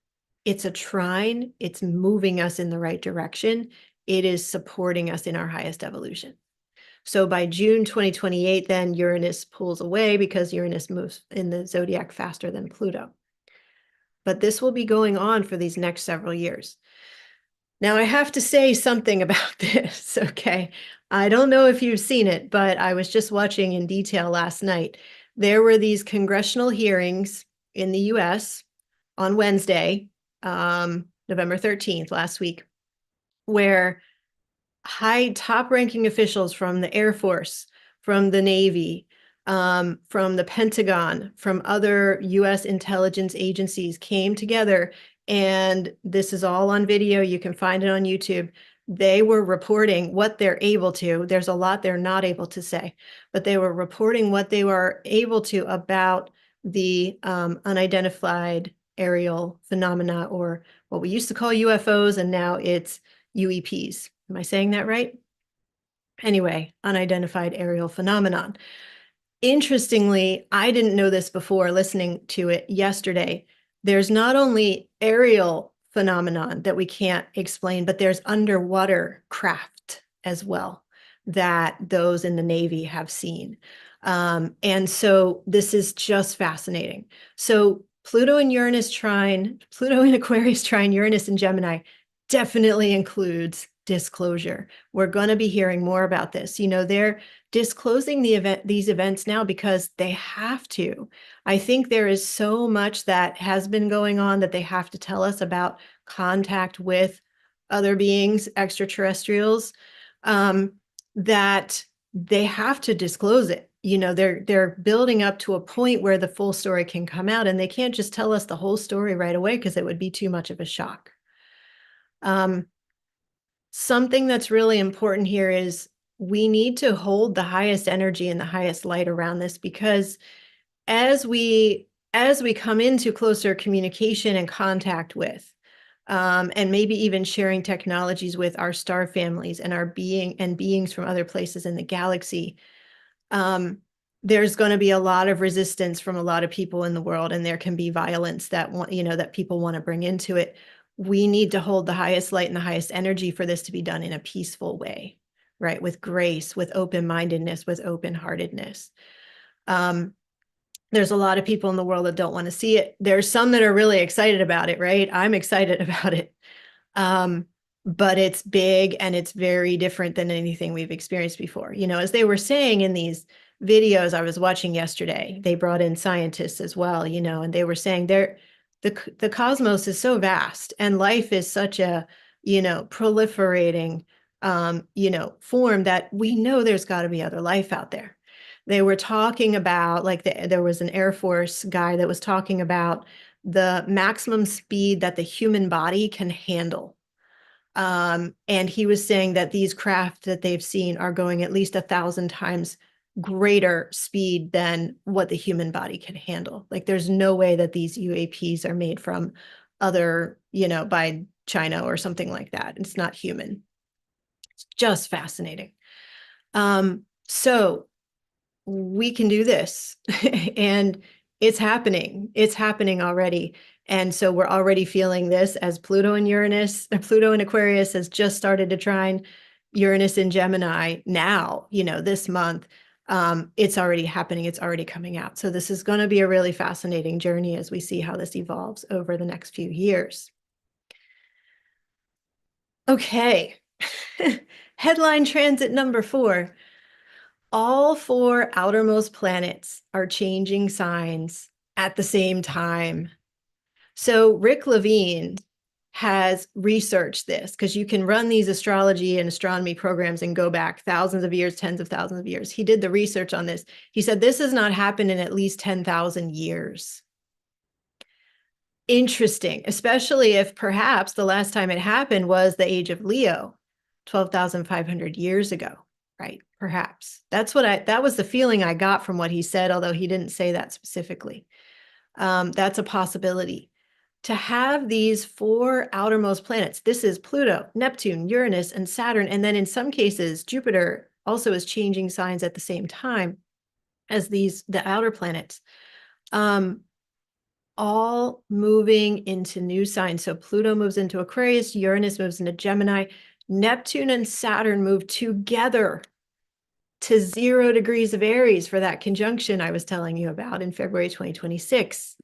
it's a trine. It's moving us in the right direction. It is supporting us in our highest evolution. So by June 2028, then Uranus pulls away because Uranus moves in the zodiac faster than Pluto. But this will be going on for these next several years. Now, I have to say something about this, okay? I don't know if you've seen it, but I was just watching in detail last night. There were these congressional hearings in the US on Wednesday, November 13th, last week, where top-ranking officials from the Air Force, from the Navy, from the Pentagon, from other US intelligence agencies came together, and this is all on video. You can find it on YouTube. They were reporting what they're able to. There's a lot they're not able to say, but they were reporting what they were able to about the unidentified aerial phenomena, or what we used to call UFOs, and now it's UEPs. Am I saying that right? Anyway, unidentified aerial phenomenon. Interestingly, I didn't know this before listening to it yesterday. There's not only aerial phenomenon that we can't explain, but there's underwater craft as well that those in the Navy have seen. And so this is just fascinating. So Pluto and Uranus trine, Pluto in Aquarius trine, Uranus and Gemini definitely includes disclosure. We're going to be hearing more about this. They're disclosing these events now because they have to. I think there is so much that has been going on that they have to tell us about contact with other beings, extraterrestrials, that they have to disclose it. They're building up to a point where the full story can come out, and they can't just tell us the whole story right away because it would be too much of a shock. Something that's really important here is we need to hold the highest energy and the highest light around this, because as we come into closer communication and contact with, and maybe even sharing technologies with our star families and our beings from other places in the galaxy, there's going to be a lot of resistance from a lot of people in the world, and there can be violence that that people want to bring into it. We need to hold the highest light and the highest energy for this to be done in a peaceful way, right? With grace, with open-mindedness, with open-heartedness. There's a lot of people in the world that don't want to see it. There's some that are really excited about it, right? I'm excited about it. But it's big and it's very different than anything we've experienced before. As they were saying in these videos I was watching yesterday, they brought in scientists as well, and they were saying the cosmos is so vast and life is such a, proliferating, form that we know there's got to be other life out there. They were talking about, like, there was an Air Force guy that was talking about the maximum speed that the human body can handle. And he was saying that these craft that they've seen are going at least 1,000 times greater speed than what the human body can handle. Like, there's no way that these UAPs are made from other, by China or something like that. It's not human. It's just fascinating. So we can do this and it's happening. It's happening already. And so we're already feeling this as Pluto and Aquarius has just started to trine Uranus in Gemini now, this month. It's already happening. It's already coming out. So this is going to be a really fascinating journey as we see how this evolves over the next few years. Okay. Headline transit number 4. All 4 outermost planets are changing signs at the same time. So Rick Levine has researched this, because you can run these astrology and astronomy programs and go back thousands of years, tens of thousands of years. He did the research on this. He said this has not happened in at least 10,000 years. Interesting, especially if perhaps the last time it happened was the age of Leo, 12,500 years ago. Right, perhaps. That was the feeling I got from what he said, although he didn't say that specifically. That's a possibility. To have these 4 outermost planets, this is Pluto, Neptune, Uranus, and Saturn, and then in some cases, Jupiter also is changing signs at the same time as the outer planets, all moving into new signs. So Pluto moves into Aquarius, Uranus moves into Gemini, Neptune and Saturn move together to 0 degrees of Aries for that conjunction I was telling you about in February 2026.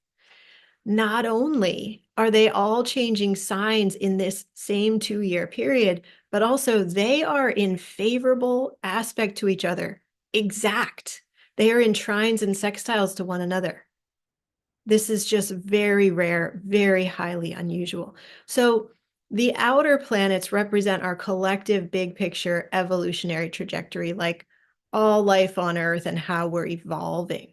Not only are they all changing signs in this same 2-year period, but also they are in favorable aspect to each other. Exact. They are in trines and sextiles to one another. This is just very rare, very highly unusual. So the outer planets represent our collective big picture evolutionary trajectory, like all life on Earth and how we're evolving.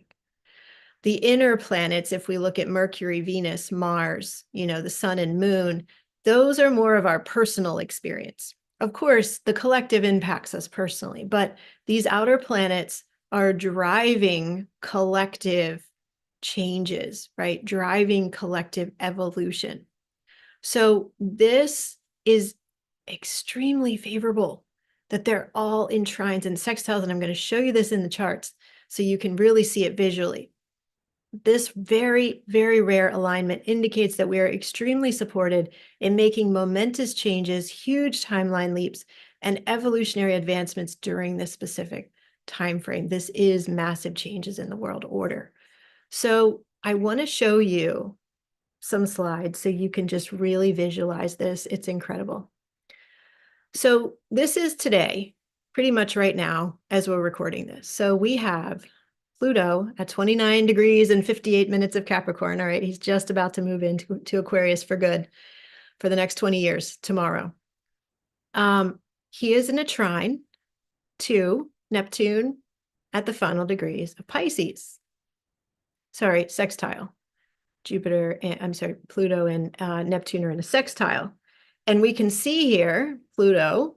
The inner planets, if we look at Mercury, Venus, Mars, the sun and moon, those are more of our personal experience. Of course, the collective impacts us personally, but these outer planets are driving collective changes, right? Driving collective evolution. So this is extremely favorable that they're all in trines and sextiles, and I'm going to show you this in the charts so you can really see it visually. This very, very rare alignment indicates that we are extremely supported in making momentous changes, huge timeline leaps, and evolutionary advancements during this specific time frame. This is massive changes in the world order. So I want to show you some slides so you can just really visualize this. It's incredible. So this is today, pretty much right now, as we're recording this. So we have Pluto at 29 degrees and 58 minutes of Capricorn. All right, he's just about to move into Aquarius for good for the next 20 years tomorrow. He is in a trine to Neptune at the final degrees of Pisces. Sorry, sextile. Pluto and Neptune are in a sextile. And we can see here, Pluto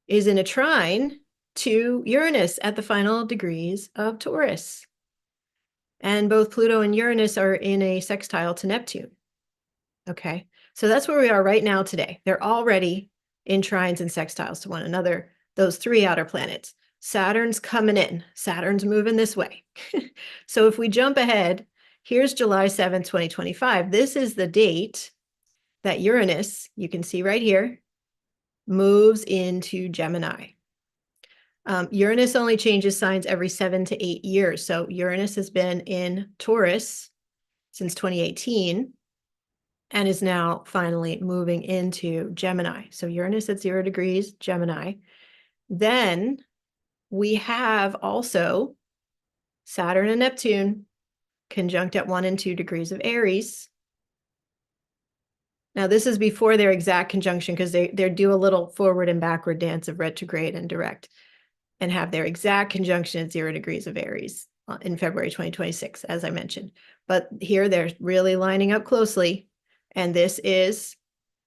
is in a trine to Uranus at the final degrees of Taurus. And both Pluto and Uranus are in a sextile to Neptune. Okay, so that's where we are right now today. They're already in trines and sextiles to one another, those 3 outer planets. Saturn's coming in. Saturn's moving this way. So if we jump ahead, here's July 7th, 2025. This is the date that Uranus, you can see right here, moves into Gemini. Uranus only changes signs every 7 to 8 years. So Uranus has been in Taurus since 2018 and is now finally moving into Gemini. So Uranus at 0 degrees, Gemini. Then we have also Saturn and Neptune conjunct at 1 and 2 degrees of Aries. Now, this is before their exact conjunction because they do a little forward and backward dance of retrograde and direct and have their exact conjunction at 0 degrees of Aries in February 2026, as I mentioned. But here they're really lining up closely. And this is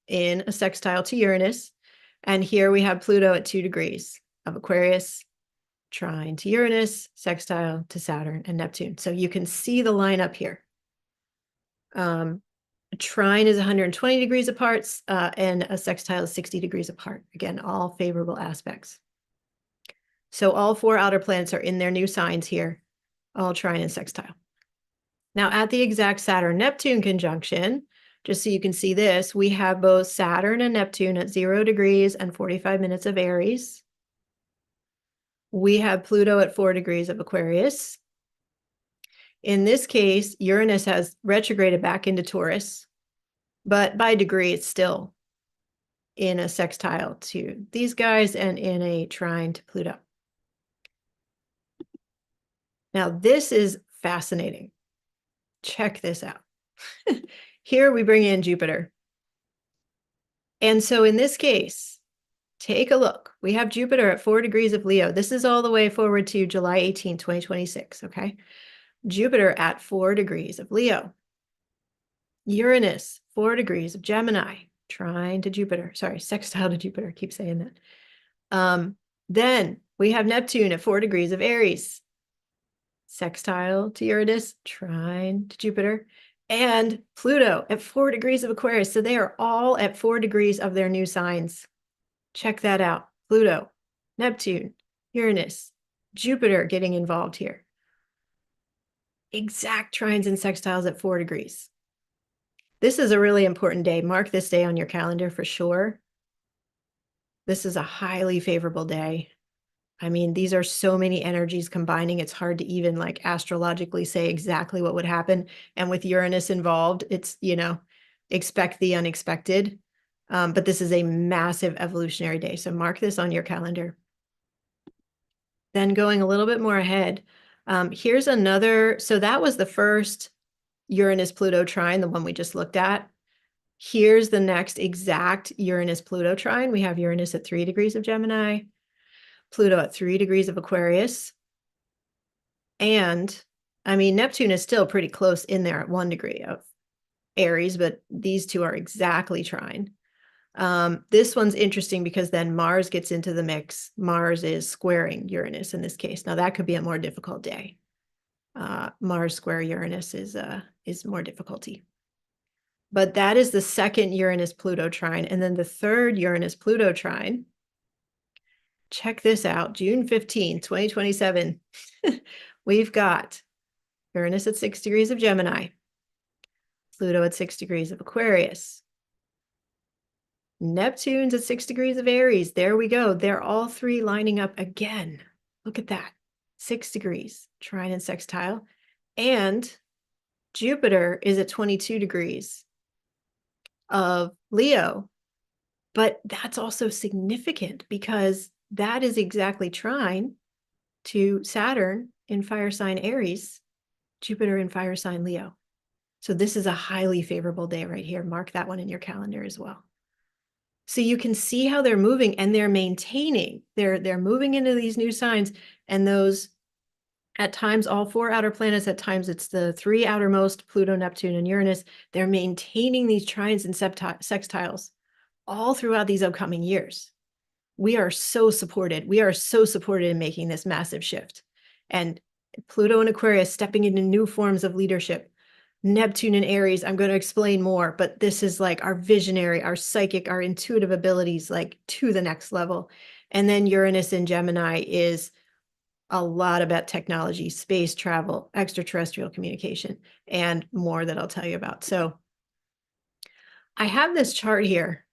in a sextile to Uranus. And here we have Pluto at 2 degrees of Aquarius, trine to Uranus, sextile to Saturn and Neptune. So you can see the line up here. Trine is 120 degrees apart, and a sextile is 60 degrees apart. Again, all favorable aspects. So all 4 outer planets are in their new signs here, all trine and sextile. Now at the exact Saturn-Neptune conjunction, just so you can see this, we have both Saturn and Neptune at 0 degrees and 45 minutes of Aries. We have Pluto at 4 degrees of Aquarius. In this case, Uranus has retrograded back into Taurus, but by degree, it's still in a sextile to these guys and in a trine to Pluto. Now, this is fascinating. Check this out. Here we bring in Jupiter. And so in this case, take a look. We have Jupiter at 4 degrees of Leo. This is all the way forward to July 18, 2026, okay? Jupiter at 4 degrees of Leo. Uranus, 4 degrees of Gemini, trine to Jupiter. Sorry, sextile to Jupiter. I keep saying that. Then we have Neptune at 4 degrees of Aries, sextile to Uranus, trine to Jupiter, and Pluto at 4 degrees of Aquarius. So they are all at 4 degrees of their new signs. Check that out. Pluto, Neptune, Uranus, Jupiter getting involved here. Exact trines and sextiles at 4 degrees. This is a really important day. Mark this day on your calendar for sure. This is a highly favorable day. I mean, these are so many energies combining. It's hard to even like astrologically say exactly what would happen. And with Uranus involved, it's, you know, expect the unexpected. But this is a massive evolutionary day. So mark this on your calendar. Then going a little bit more ahead, here's another. So that was the first Uranus-Pluto trine, the one we just looked at. Here's the next exact Uranus-Pluto trine. We have Uranus at 3 degrees of Gemini, Pluto at 3 degrees of Aquarius. And I mean, Neptune is still pretty close in there at 1 degree of Aries, but these two are exactly trine. This one's interesting because then Mars gets into the mix. Mars is squaring Uranus in this case. Now that could be a more difficult day. Mars square Uranus is more difficulty. But that is the second Uranus-Pluto trine. And then the third Uranus-Pluto trine, check this out, June 15, 2027. We've got Uranus at 6 degrees of Gemini, Pluto at 6 degrees of Aquarius, Neptune's at 6 degrees of Aries. There we go. They're all 3 lining up again. Look at that. 6 degrees, trine and sextile. And Jupiter is at 22 degrees of Leo. But that's also significant because that is exactly trine to Saturn in fire sign Aries, Jupiter in fire sign Leo. So this is a highly favorable day right here. Mark that one in your calendar as well. So you can see how they're moving and they're maintaining. They're moving into these new signs, and those at times all 4 outer planets, at times it's the 3 outermost, Pluto, Neptune, and Uranus. They're maintaining these trines and sextiles all throughout these upcoming years. We are so supported. We are so supported in making this massive shift. And Pluto and Aquarius stepping into new forms of leadership. Neptune and Aries, I'm going to explain more, but this is like our visionary, our psychic, our intuitive abilities, like to the next level. And then Uranus in Gemini is a lot about technology, space travel, extraterrestrial communication, and more that I'll tell you about. So I have this chart here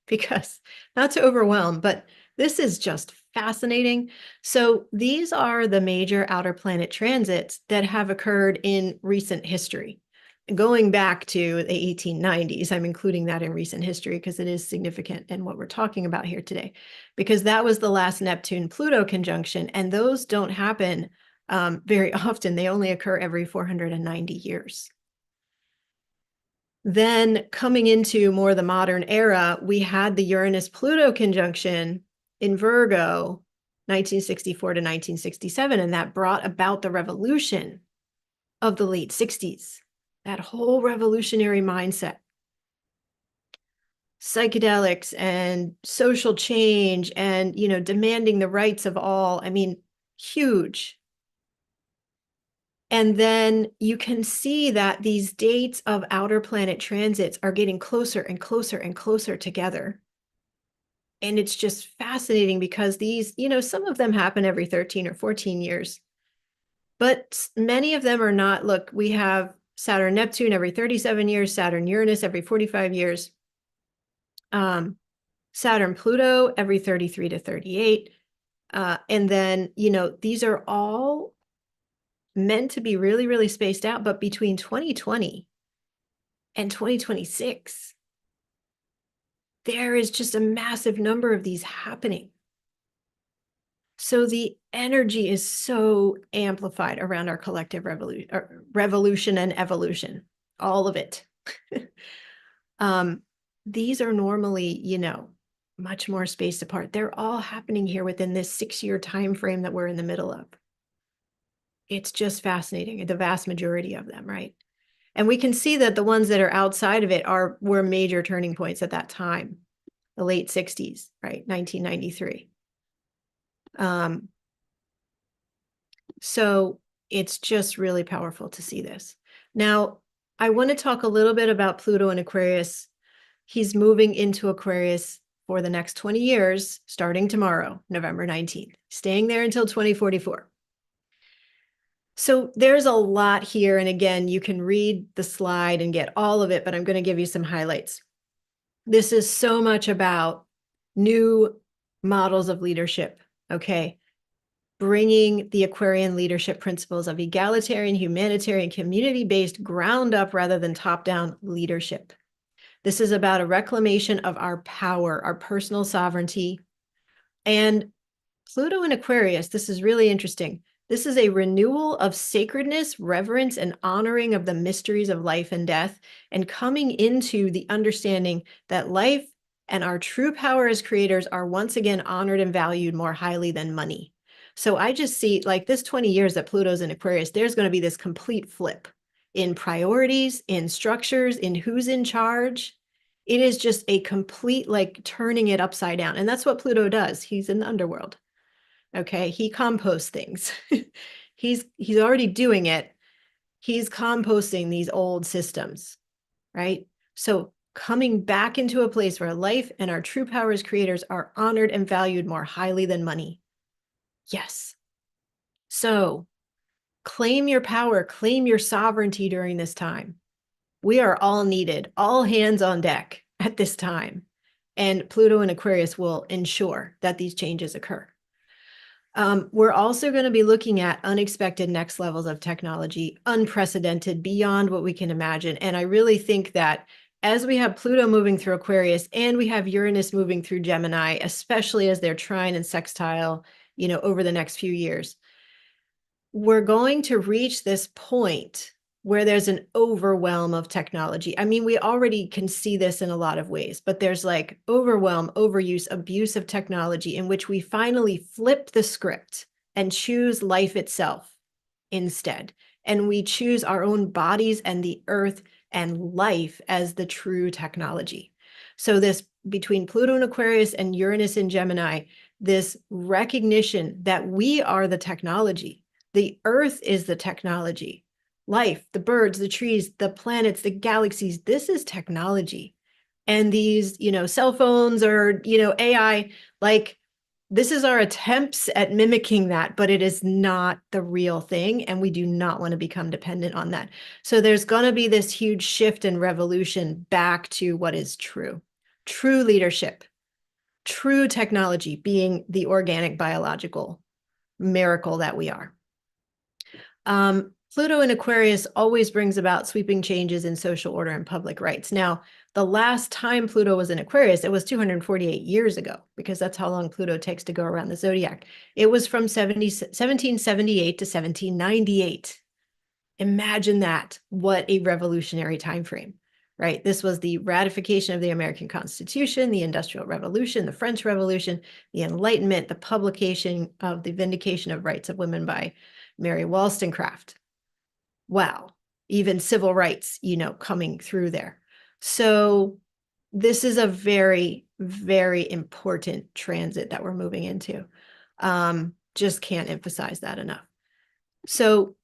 because not to overwhelm, but this is just fascinating. So these are the major outer planet transits that have occurred in recent history. Going back to the 1890s, I'm including that in recent history because it is significant in what we're talking about here today, because that was the last Neptune-Pluto conjunction, and those don't happen very often. They only occur every 490 years. Then coming into more the modern era, we had the Uranus-Pluto conjunction in Virgo, 1964 to 1967, and that brought about the revolution of the late 60s, that whole revolutionary mindset. Psychedelics and social change and, demanding the rights of all. I mean, huge. And then you can see that these dates of outer planet transits are getting closer and closer and closer together. And it's just fascinating because these, some of them happen every 13 or 14 years. But many of them are not. Look, we have Saturn, Neptune every 37 years, Saturn, Uranus every 45 years, Saturn, Pluto every 33 to 38. And then, these are all meant to be really, really spaced out, but between 2020 and 2026, there is just a massive number of these happening. So the energy is so amplified around our collective revolution and evolution, all of it. These are normally, much more spaced apart. They're all happening here within this 6-year time frame that we're in the middle of. It's just fascinating, the vast majority of them, right? And we can see that the ones that are outside of it were major turning points at that time, the late 60s, right? 1993. So it's just really powerful to see this. Now, I want to talk a little bit about Pluto and Aquarius. He's moving into Aquarius for the next 20 years, starting tomorrow, November 19th, staying there until 2044. So there's a lot here. And again, you can read the slide and get all of it, but I'm going to give you some highlights. This is so much about new models of leadership, okay? Bringing the Aquarian leadership principles of egalitarian, humanitarian, community-based, ground-up rather than top-down leadership. This is about a reclamation of our power, our personal sovereignty. And Pluto in Aquarius, this is really interesting. This is a renewal of sacredness, reverence, and honoring of the mysteries of life and death, and coming into the understanding that life and our true power as creators are once again honored and valued more highly than money. So I just see, like, this 20 years that Pluto's in Aquarius, there's going to be this complete flip in priorities, in structures, in who's in charge. It is just a complete, like, turning it upside down. And that's what Pluto does. He's in the underworld. Okay, he composts things. he's already doing it. He's composting these old systems, right? So coming back into a place where life and our true power as creators are honored and valued more highly than money. Yes. So claim your power, claim your sovereignty during this time. We are all needed, all hands on deck at this time. And Pluto and Aquarius will ensure that these changes occur. We're also going to be looking at unexpected next levels of technology, unprecedented, beyond what we can imagine. And I really think that as we have Pluto moving through Aquarius and we have Uranus moving through Gemini, especially as they're trine and sextile, over the next few years, we're going to reach this point where there's an overwhelm of technology. I mean, we already can see this in a lot of ways, but there's like overwhelm, overuse, abuse of technology in which we finally flip the script and choose life itself instead. And we choose our own bodies and the earth and life as the true technology. So this between Pluto and Aquarius and Uranus and Gemini, this recognition that we are the technology. The earth is the technology. Life, the birds, the trees, the planets, the galaxies, this is technology. And these, cell phones or, AI, like, This is our attempts at mimicking that, but it is not the real thing, and we do not want to become dependent on that. So there's going to be this huge shift and revolution back to what is true. True leadership, true technology, being the organic biological miracle that we are. Pluto in Aquarius always brings about sweeping changes in social order and public rights. Now, the last time Pluto was in Aquarius, it was 248 years ago, because that's how long Pluto takes to go around the zodiac. It was from 1778 to 1798. Imagine that. What a revolutionary time frame, right? This was the ratification of the American Constitution, the Industrial Revolution, the French Revolution, the Enlightenment, the publication of the Vindication of Rights of Women by Mary Wollstonecraft. Wow. Even civil rights, coming through there. So this is a very, very important transit that we're moving into. Just can't emphasize that enough. So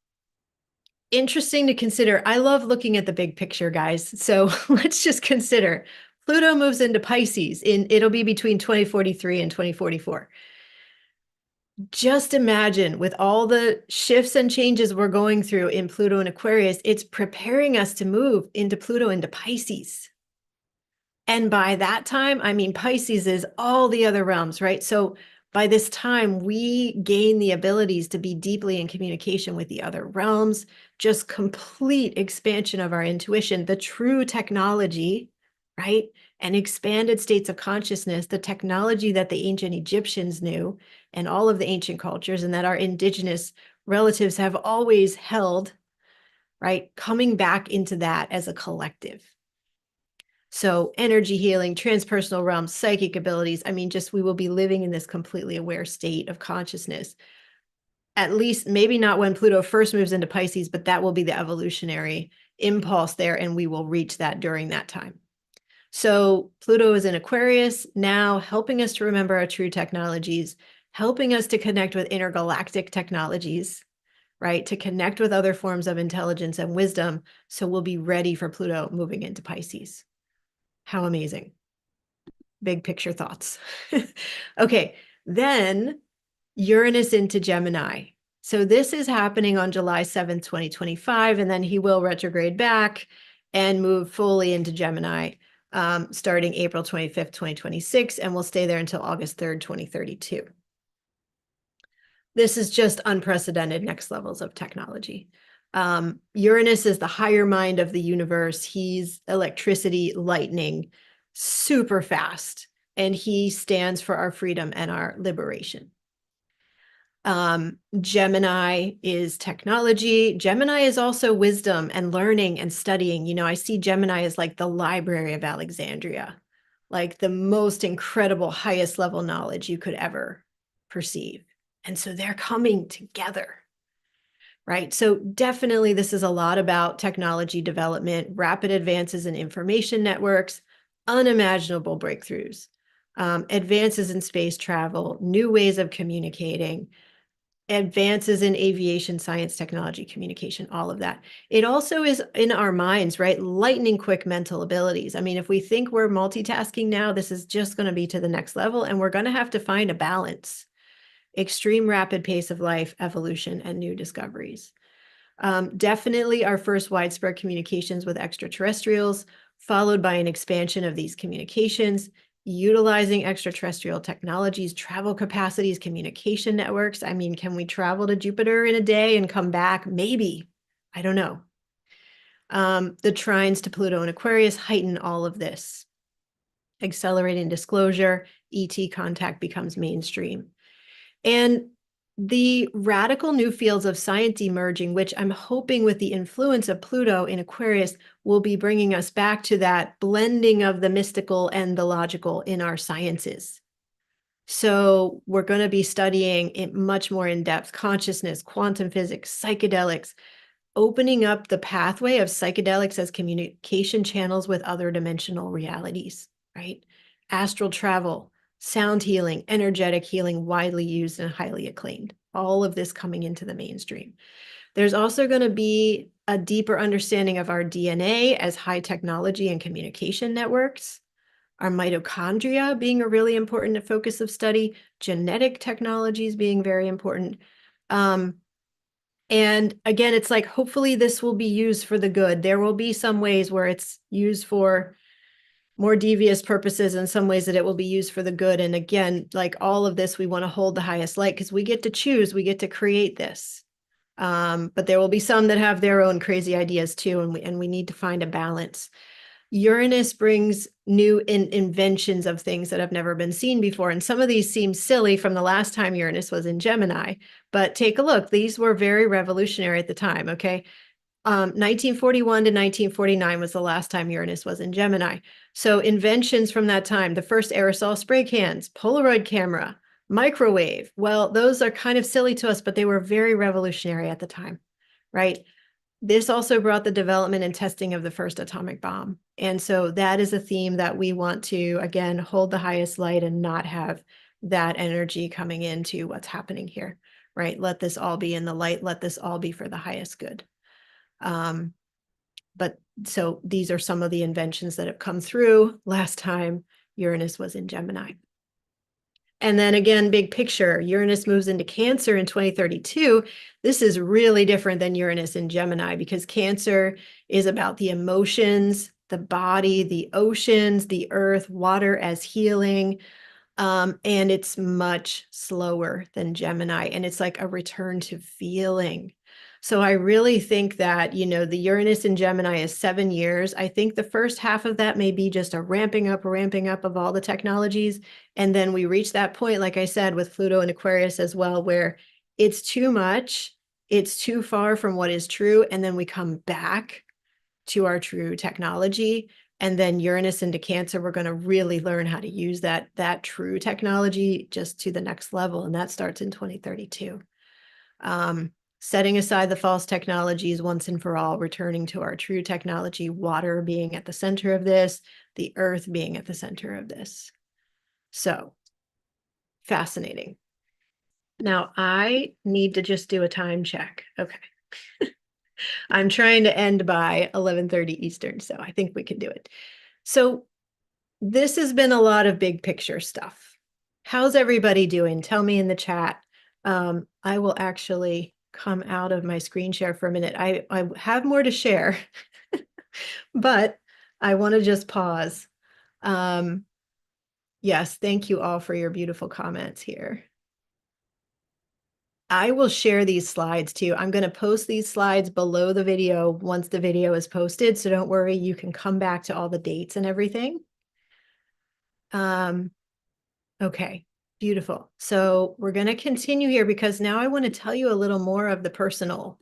interesting to consider. I love looking at the big picture, guys. So let's just consider Pluto moves into Pisces. It'll be between 2043 and 2044. Just imagine, with all the shifts and changes we're going through in Pluto and Aquarius, it's preparing us to move into Pluto into Pisces. And by that time, I mean, Pisces is all the other realms, right? So by this time, we gain the abilities to be deeply in communication with the other realms, just complete expansion of our intuition, the true technology, right? And expanded states of consciousness, the technology that the ancient Egyptians knew and all of the ancient cultures, and that our indigenous relatives have always held, right? Coming back into that as a collective. So energy healing, transpersonal realms, psychic abilities. I mean, just we will be living in this completely aware state of consciousness. At least maybe not when Pluto first moves into Pisces, but that will be the evolutionary impulse there, and we will reach that during that time. So Pluto is in Aquarius now, helping us to remember our true technologies, helping us to connect with intergalactic technologies, right? To connect with other forms of intelligence and wisdom. So we'll be ready for Pluto moving into Pisces. How amazing. Big picture thoughts. Okay, then Uranus into Gemini. So this is happening on July 7th, 2025, and then he will retrograde back and move fully into Gemini starting April 25th, 2026, and will stay there until August 3rd, 2032. This is just unprecedented next levels of technology. Uranus is the higher mind of the universe. He's electricity, lightning, super fast, and he stands for our freedom and our liberation. Gemini is technology. Gemini is also wisdom and learning and studying. I see Gemini as like the Library of Alexandria, like the most incredible, highest level knowledge you could ever perceive. And so they're coming together, right? So definitely this is a lot about technology development, rapid advances in information networks, unimaginable breakthroughs, advances in space travel, new ways of communicating, advances in aviation, science, technology, communication, all of that. It also is in our minds, right? Lightning quick mental abilities. I mean, if we think we're multitasking now, this is just going to be to the next level, and we're going to have to find a balance. Extreme rapid pace of life, evolution, and new discoveries. Definitely our first widespread communications with extraterrestrials, followed by an expansion of these communications, utilizing extraterrestrial technologies, travel capacities, communication networks. I mean, can we travel to Jupiter in a day and come back? Maybe. I don't know. The trines to Pluto and Aquarius heighten all of this. Accelerating disclosure, ET contact becomes mainstream. And the radical new fields of science emerging, which I'm hoping with the influence of Pluto in Aquarius will be bringing us back to that blending of the mystical and the logical in our sciences. So we're going to be studying it much more in depth, consciousness, quantum physics, psychedelics, opening up the pathway of psychedelics as communication channels with other dimensional realities, right? Astral travel, sound healing, energetic healing, widely used and highly acclaimed. All of this coming into the mainstream. There's also going to be a deeper understanding of our DNA as high technology and communication networks. our mitochondria being a really important focus of study, genetic technologies being very important. And again, it's like, hopefully this will be used for the good. There will be some ways where it's used for more devious purposes, and some ways that it will be used for the good. And again, like all of this, we want to hold the highest light because we get to choose, we get to create this. But there will be some that have their own crazy ideas too, and we need to find a balance. Uranus brings new inventions of things that have never been seen before. And some of these seem silly from the last time Uranus was in Gemini, but take a look. These were very revolutionary at the time, okay? 1941 to 1949 was the last time Uranus was in Gemini. So inventions from that time, the first aerosol spray cans, Polaroid camera, microwave. Well, those are kind of silly to us, but they were very revolutionary at the time, right? This also brought the development and testing of the first atomic bomb. And so that is a theme that we want to, again, hold the highest light and not have that energy coming into what's happening here, right? Let this all be in the light. Let this all be for the highest good. But so these are some of the inventions that have come through last time Uranus was in Gemini. And then again, big picture, Uranus moves into Cancer in 2032. This is really different than Uranus in Gemini because Cancer is about the emotions, the body, the oceans, the earth, water as healing. And it's much slower than Gemini. And it's like a return to feeling. So I really think that, you know, the Uranus in Gemini is 7 years. I think the first half of that may be just a ramping up of all the technologies. And then we reach that point, like I said, with Pluto and Aquarius as well, where it's too much, it's too far from what is true. And then we come back to our true technology. And then Uranus into Cancer, we're going to really learn how to use that true technology just to the next level. And that starts in 2032. Setting aside the false technologies once and for all, returning to our true technology, water being at the center of this, the earth being at the center of this. So fascinating. Now I need to just do a time check. Okay. I'm trying to end by 11:30 Eastern, so I think we can do it. So this has been a lot of big picture stuff. How's everybody doing? Tell me in the chat. I will actually come out of my screen share for a minute. I have more to share, but I want to just pause. Yes, thank you all for your beautiful comments here. I will share these slides too. I'm going to post these slides below the video once the video is posted. So don't worry, you can come back to all the dates and everything. Okay, beautiful. So we're going to continue here because now I want to tell you a little more of the personal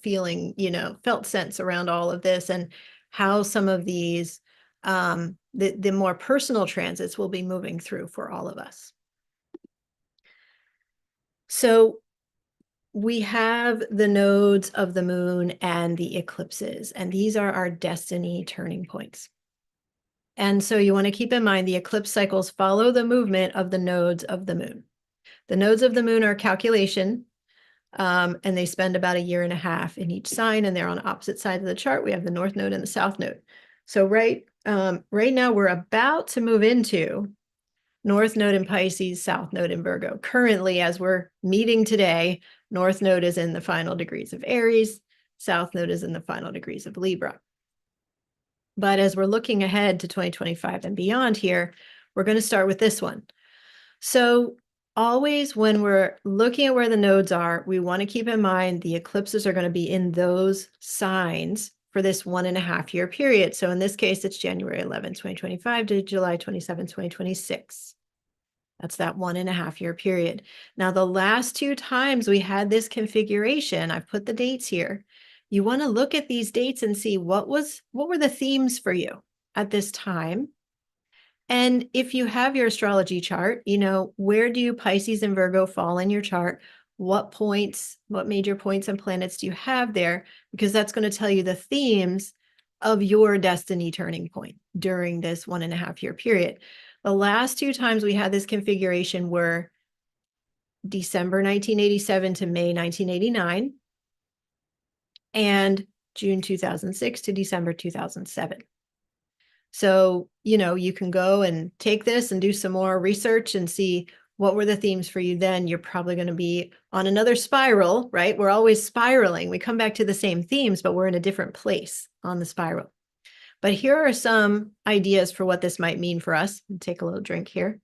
feeling, you know, felt sense around all of this and how some of these, the more personal transits will be moving through for all of us. So we have the nodes of the moon and the eclipses, and these are our destiny turning points. And so you want to keep in mind the eclipse cycles follow the movement of the nodes of the moon. The nodes of the moon are calculation, and they spend about 1.5 years in each sign, and they're on opposite sides of the chart. We have the north node and the south node. So right now we're about to move into North node in Pisces, South node in Virgo. Currently, as we're meeting today, North node is in the final degrees of Aries, South node is in the final degrees of Libra. But as we're looking ahead to 2025 and beyond here, we're going to start with this one. So always when we're looking at where the nodes are, we want to keep in mind the eclipses are going to be in those signs for this 1.5 year period. So in this case, it's January 11, 2025 to July 27, 2026. That's that 1.5 year period. Now, the last 2 times we had this configuration, I've put the dates here. You want to look at these dates and see what were the themes for you at this time. And if you have your astrology chart, you know, where do Pisces and Virgo fall in your chart? What major points and planets do you have there? Because that's going to tell you the themes of your destiny turning point during this 1.5 year period. The last 2 times we had this configuration were December 1987 to May 1989 and June 2006 to December 2007. So, you can go and take this and do some more research and see what were the themes for you then. You're probably going to be on another spiral, right? We're always spiraling. We come back to the same themes, but we're in a different place on the spiral. But here are some ideas for what this might mean for us. Take a little drink here.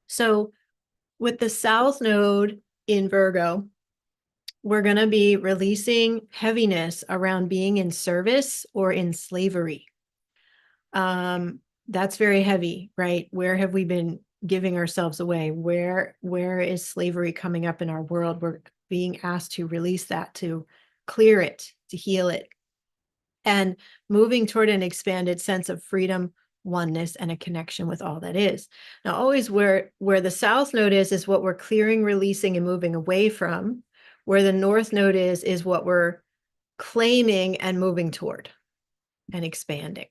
So with the South Node in Virgo, we're going to be releasing heaviness around being in service or in slavery. That's very heavy, right? Where have we been giving ourselves away? Where is slavery coming up in our world? We're being asked to release that, to clear it, to heal it, and moving toward an expanded sense of freedom, oneness, and a connection with all that is. Now, always where the South Node is what we're clearing, releasing, and moving away from. Where the North Node is what we're claiming and moving toward and expanding.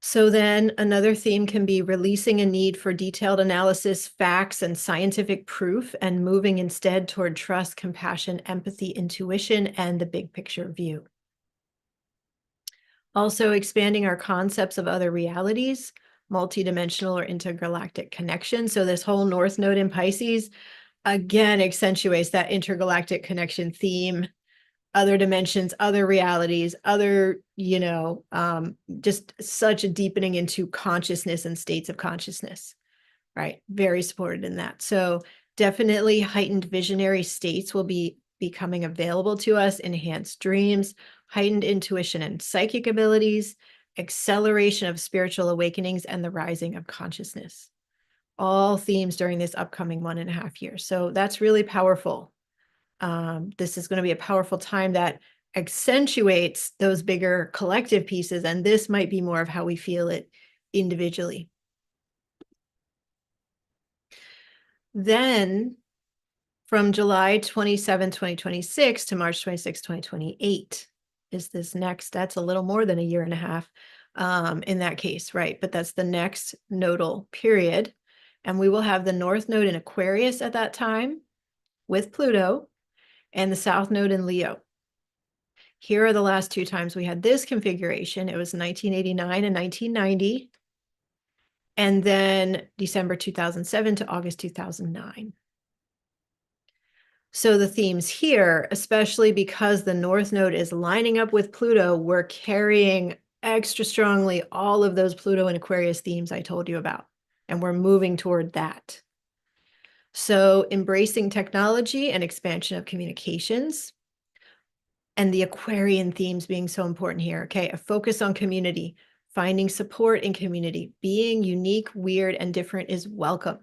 So then another theme can be releasing a need for detailed analysis, facts, and scientific proof, and moving instead toward trust, compassion, empathy, intuition, and the big picture view. Also expanding our concepts of other realities, multidimensional or intergalactic connection. So this whole North Node in Pisces, again, accentuates that intergalactic connection theme, other dimensions, other realities, other, just such a deepening into consciousness and states of consciousness, right? Very supported in that. So definitely heightened visionary states will be becoming available to us, enhanced dreams, heightened intuition and psychic abilities, acceleration of spiritual awakenings, and the rising of consciousness. All themes during this upcoming 1.5 years. So that's really powerful. This is going to be a powerful time that accentuates those bigger collective pieces, and this might be more of how we feel it individually. Then from July 27, 2026 to March 26, 2028 is this next, that's a little more than 1.5 years in that case, right? But that's the next nodal period. And we will have the North Node in Aquarius at that time with Pluto, and the South Node in Leo. Here are the last 2 times we had this configuration. It was 1989 and 1990, and then December 2007 to August 2009. So the themes here, especially because the North Node is lining up with Pluto, we're carrying extra strongly all of those Pluto and Aquarius themes I told you about, and we're moving toward that. So embracing technology and expansion of communications, and the Aquarian themes being so important here. Okay, a focus on community, finding support in community, being unique, weird, and different is welcome.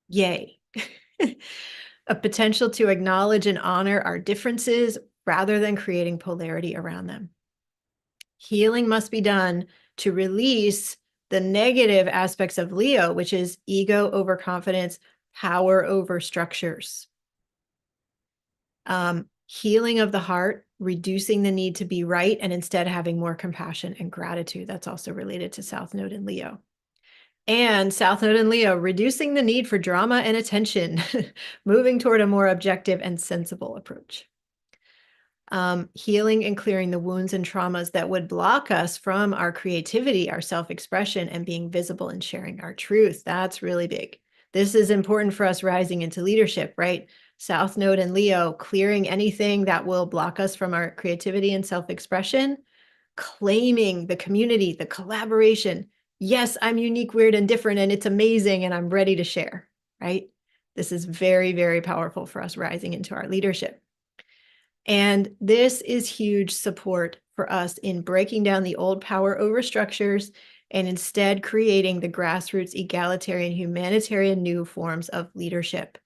Yay. A potential to acknowledge and honor our differences rather than creating polarity around them. Healing must be done to release the negative aspects of Leo, which is ego, overconfidence, power over structures. Healing of the heart, reducing the need to be right, and instead having more compassion and gratitude. That's also related to South Node in Leo. And South Node in Leo, reducing the need for drama and attention, moving toward a more objective and sensible approach. Healing and clearing the wounds and traumas that would block us from our creativity, our self-expression, and being visible and sharing our truth. That's really big. This is important for us rising into leadership, right? South Node in Leo, clearing anything that will block us from our creativity and self-expression, claiming the community, the collaboration. Yes, I'm unique, weird, and different, and it's amazing, and I'm ready to share, right? This is very, very powerful for us rising into our leadership. And this is huge support for us in breaking down the old power over structures and instead creating the grassroots, egalitarian, humanitarian new forms of leadership.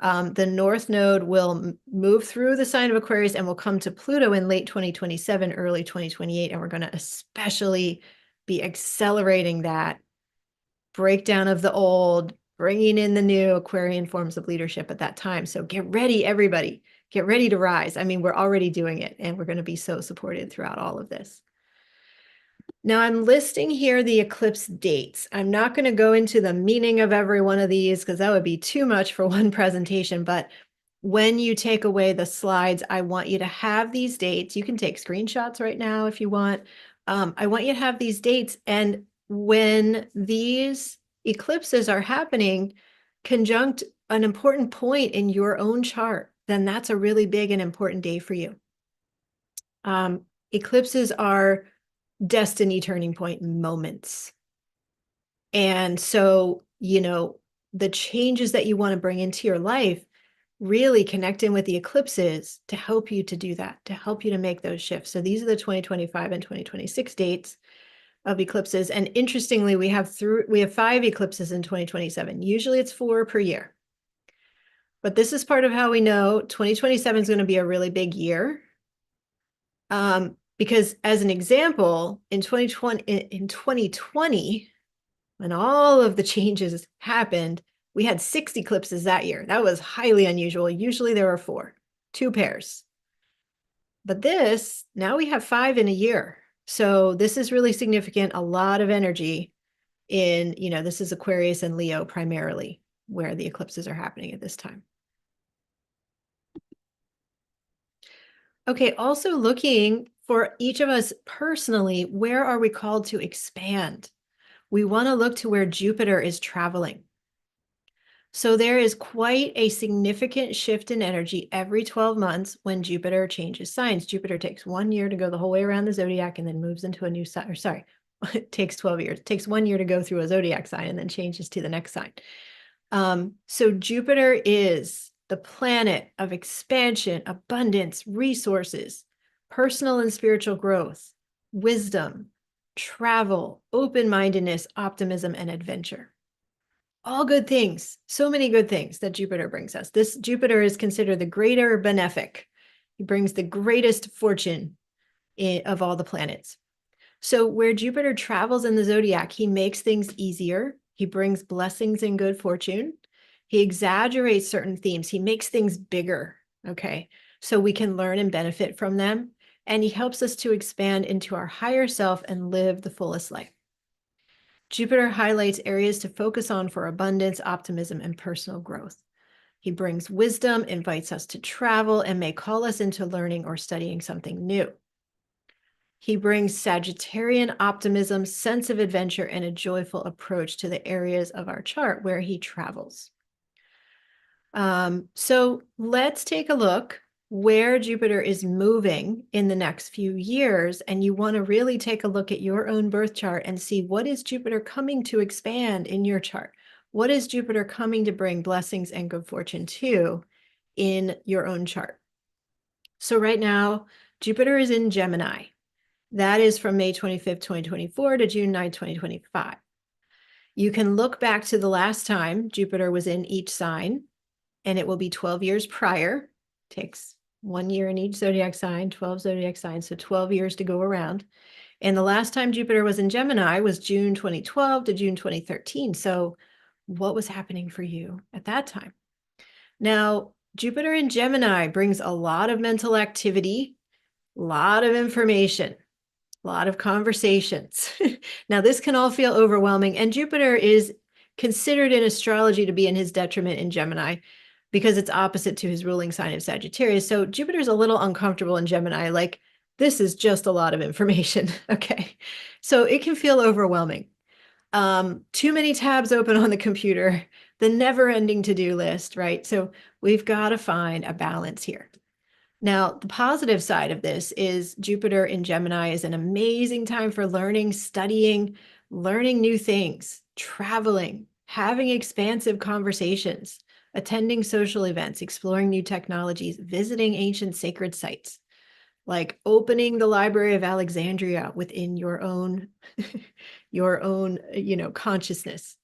The North Node will move through the sign of Aquarius and will come to Pluto in late 2027, early 2028. And we're going to especially be accelerating that breakdown of the old, bringing in the new Aquarian forms of leadership at that time. So get ready, everybody. Get ready to rise. I mean, we're already doing it, and we're going to be so supported throughout all of this. Now, I'm listing here the eclipse dates. I'm not going to go into the meaning of every one of these because that would be too much for one presentation, but when you take away the slides, I want you to have these dates. You can take screenshots right now if you want. I want you to have these dates. And when these eclipses are happening conjunct an important point in your own chart, then that's a really big and important day for you. Eclipses are destiny turning point moments. And so, the changes that you want to bring into your life, really connect in with the eclipses to help you to do that, to help you to make those shifts. So these are the 2025 and 2026 dates of eclipses. And interestingly, we have 5 eclipses in 2027. Usually it's 4 per year. But this is part of how we know 2027 is going to be a really big year. Because as an example, in 2020, when all of the changes happened, we had 6 eclipses that year. That was highly unusual. Usually there are 4, 2 pairs. But now we have 5 in a year. So this is really significant, a lot of energy in, this is Aquarius and Leo primarily, where the eclipses are happening at this time. Okay, also looking for each of us personally, where are we called to expand? We want to look to where Jupiter is traveling. So there is quite a significant shift in energy every 12 months when Jupiter changes signs. Jupiter takes 1 year to go the whole way around the zodiac and then moves into a new sign. Or sorry, it takes 12 years. It takes 1 year to go through a zodiac sign and then changes to the next sign. So Jupiter is the planet of expansion, abundance, resources, personal and spiritual growth, wisdom, travel, open-mindedness, optimism, and adventure. All good things, so many good things that Jupiter brings us. This Jupiter is considered the greater benefic. He brings the greatest fortune of all the planets. So where Jupiter travels in the zodiac, he makes things easier. He brings blessings and good fortune. He exaggerates certain themes. He makes things bigger, okay? So we can learn and benefit from them. And he helps us to expand into our higher self and live the fullest life. Jupiter highlights areas to focus on for abundance, optimism, and personal growth. He brings wisdom, invites us to travel, and may call us into learning or studying something new. He brings Sagittarian optimism, sense of adventure, and a joyful approach to the areas of our chart where he travels. So let's take a look where Jupiter is moving in the next few years. And you want to really take a look at your own birth chart and see, what is Jupiter coming to expand in your chart? What is Jupiter coming to bring blessings and good fortune to in your own chart? So right now, Jupiter is in Gemini. That is from May 25th, 2024 to June 9th, 2025. You can look back to the last time Jupiter was in each sign, and it will be 12 years prior. Takes 1 year in each zodiac sign, 12 zodiac signs, so 12 years to go around. And the last time Jupiter was in Gemini was June 2012 to June 2013. So what was happening for you at that time? Now, Jupiter in Gemini brings a lot of mental activity, a lot of information, a lot of conversations. Now, this can all feel overwhelming, and Jupiter is considered in astrology to be in his detriment in Gemini because it's opposite to his ruling sign of Sagittarius. So Jupiter's a little uncomfortable in Gemini, like, this is just a lot of information, okay? So it can feel overwhelming. Too many tabs open on the computer, the never-ending to-do list, right? So we've got to find a balance here. Now, the positive side of this is Jupiter in Gemini is an amazing time for learning, studying, learning new things, traveling, having expansive conversations, attending social events, exploring new technologies, visiting ancient sacred sites, like opening the Library of Alexandria within your own, consciousness.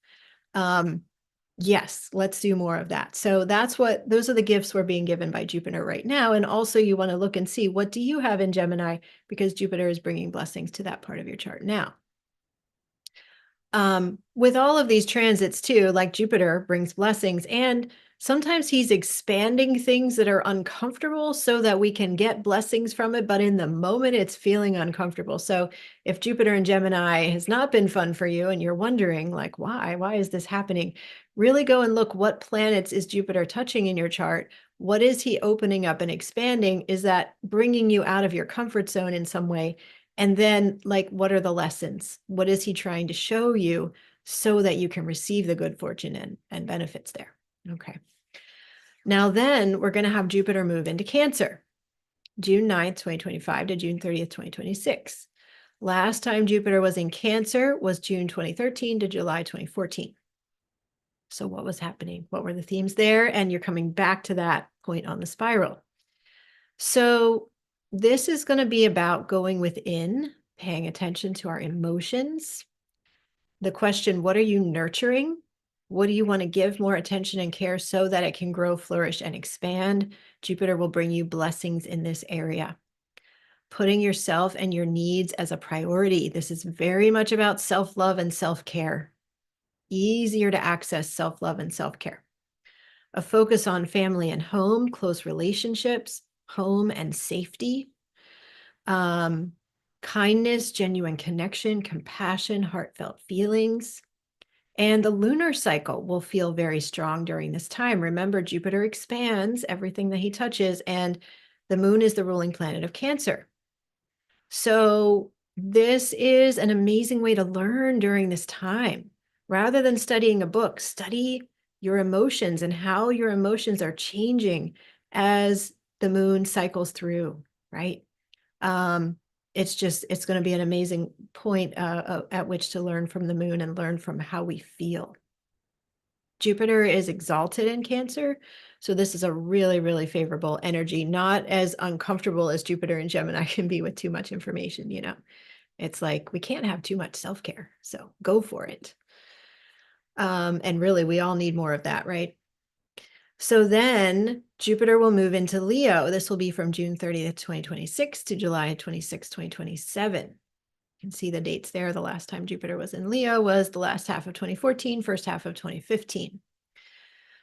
Yes, let's do more of that. So those are the gifts we're being given by Jupiter right now. And also you want to look and see, what do you have in Gemini? Because Jupiter is bringing blessings to that part of your chart now. With all of these transits too, like Jupiter brings blessings, and sometimes he's expanding things that are uncomfortable so that we can get blessings from it, but in the moment it's feeling uncomfortable. So if Jupiter in Gemini has not been fun for you and you're wondering, like, why is this happening? Really go and look, what planets is Jupiter touching in your chart? What is he opening up and expanding? Is that bringing you out of your comfort zone in some way? And then, like, what are the lessons? What is he trying to show you so that you can receive the good fortune and benefits there? Okay. Now then we're going to have Jupiter move into Cancer, June 9th, 2025 to June 30th, 2026. Last time Jupiter was in Cancer was June 2013 to July 2014. So what was happening? What were the themes there? And you're coming back to that point on the spiral. So this is going to be about going within, paying attention to our emotions. The question, what are you nurturing? What do you want to give more attention and care so that it can grow, flourish, and expand? Jupiter will bring you blessings in this area. Putting yourself and your needs as a priority. This is very much about self-love and self-care. Easier to access self-love and self-care. A focus on family and home, close relationships, home and safety. Kindness, genuine connection, compassion, heartfelt feelings. And the lunar cycle will feel very strong during this time. Remember, Jupiter expands everything that he touches, and the moon is the ruling planet of Cancer. So this is an amazing way to learn during this time. Rather than studying a book, study your emotions and how your emotions are changing as the moon cycles through, right? It's going to be an amazing point at which to learn from the moon and learn from how we feel. Jupiter is exalted in Cancer, so this is a really, really favorable energy, not as uncomfortable as Jupiter in Gemini can be with too much information, you know. It's like we can't have too much self-care, so go for it. And really, we all need more of that, right? So then Jupiter will move into Leo. This will be from June 30th, 2026 to July 26th, 2027. You can see the dates there. The last time Jupiter was in Leo was the last half of 2014, first half of 2015.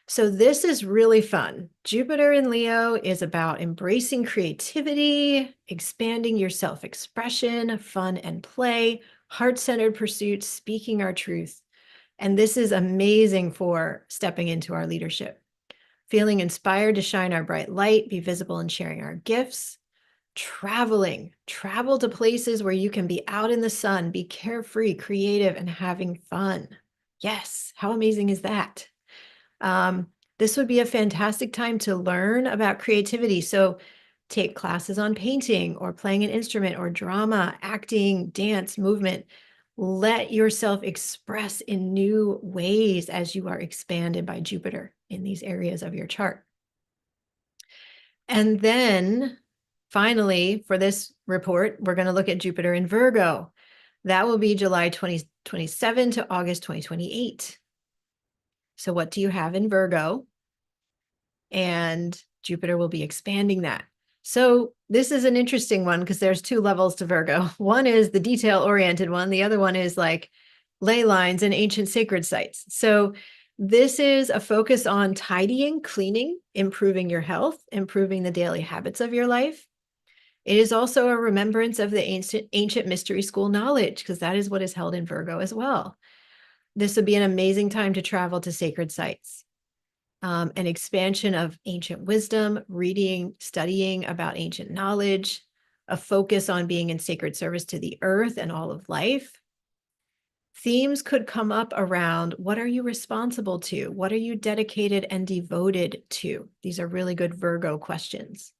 So this is really fun. Jupiter in Leo is about embracing creativity, expanding your self-expression, fun and play, heart-centered pursuits, speaking our truth. And this is amazing for stepping into our leadership. Feeling inspired to shine our bright light, be visible in sharing our gifts. Traveling, travel to places where you can be out in the sun, be carefree, creative, and having fun. Yes, how amazing is that? This would be a fantastic time to learn about creativity. So take classes on painting or playing an instrument or drama, acting, dance, movement. Let yourself express in new ways as you are expanded by Jupiter in these areas of your chart. And then finally, for this report, we're going to look at Jupiter in Virgo. That will be July 2027 to August 2028. So what do you have in Virgo? And Jupiter will be expanding that. So this is an interesting one because there's two levels to Virgo. One is the detail-oriented one. The other one is like ley lines and ancient sacred sites. So this is a focus on tidying, cleaning, improving your health, improving the daily habits of your life. It is also a remembrance of the ancient mystery school knowledge, because that is what is held in Virgo as well. This would be an amazing time to travel to sacred sites. An expansion of ancient wisdom, reading, studying about ancient knowledge, a focus on being in sacred service to the earth and all of life. Themes could come up around what are you responsible to? What are you dedicated and devoted to? These are really good Virgo questions.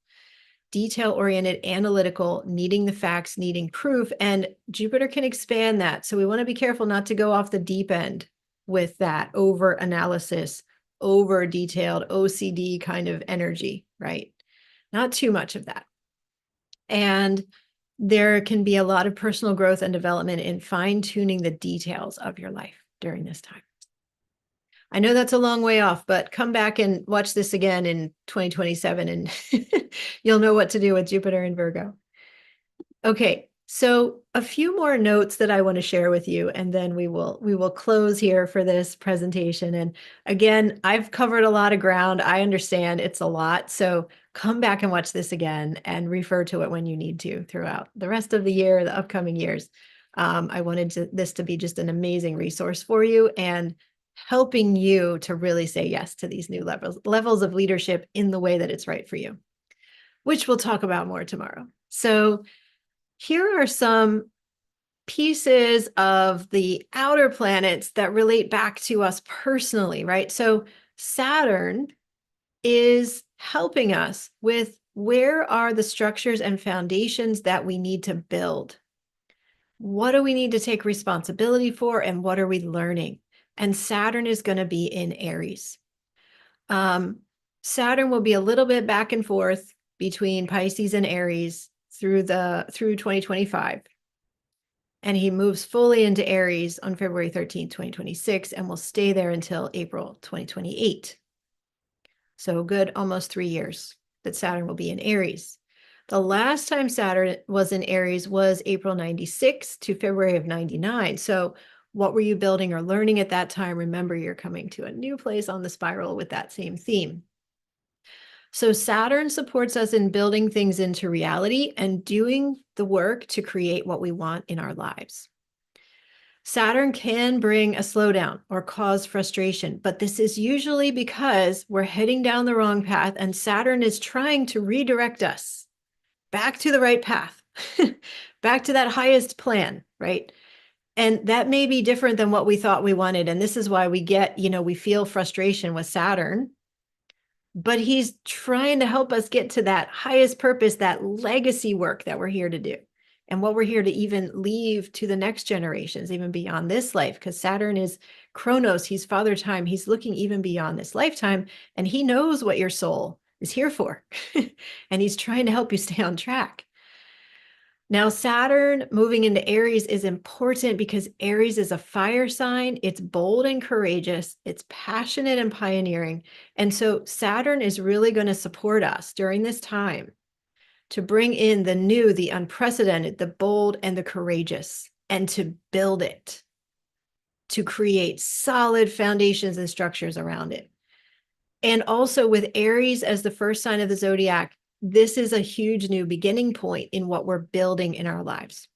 Detail-oriented, analytical, needing the facts, needing proof, and Jupiter can expand that. So we want to be careful not to go off the deep end with that over-analysis, over-detailed, OCD kind of energy, right? Not too much of that. And there can be a lot of personal growth and development in fine-tuning the details of your life during this time. I know that's a long way off, but come back and watch this again in 2027 and you'll know what to do with Jupiter in Virgo. Okay, so a few more notes that I want to share with you, and then we will close here for this presentation. And again, I've covered a lot of ground. I understand it's a lot, so come back and watch this again and refer to it when you need to throughout the rest of the year, the upcoming years. I wanted this to be just an amazing resource for you, and helping you to really say yes to these new levels of leadership in the way that it's right for you, which we'll talk about more tomorrow. So here are some pieces of the outer planets that relate back to us personally, right? So Saturn is helping us with where are the structures and foundations that we need to build? What do we need to take responsibility for, and what are we learning? And Saturn is going to be in Aries. Saturn will be a little bit back and forth between Pisces and Aries through 2025. And he moves fully into Aries on February 13th, 2026, and will stay there until April 2028. So good, almost 3 years that Saturn will be in Aries. The last time Saturn was in Aries was April 96 to February of 99. So what were you building or learning at that time? Remember, you're coming to a new place on the spiral with that same theme. So Saturn supports us in building things into reality and doing the work to create what we want in our lives. Saturn can bring a slowdown or cause frustration, but this is usually because we're heading down the wrong path and Saturn is trying to redirect us back to the right path, back to that highest plan, right? And that may be different than what we thought we wanted. And this is why we get, we feel frustration with Saturn, but he's trying to help us get to that highest purpose, that legacy work that we're here to do. And what we're here to even leave to the next generations, even beyond this life, because Saturn is Chronos, he's Father Time, he's looking even beyond this lifetime, and he knows what your soul is here for. And he's trying to help you stay on track. Now, Saturn moving into Aries is important because Aries is a fire sign. It's bold and courageous. It's passionate and pioneering. And so Saturn is really going to support us during this time to bring in the new, the unprecedented, the bold, and the courageous, and to build it, to create solid foundations and structures around it. And also with Aries as the first sign of the zodiac, this is a huge new beginning point in what we're building in our lives.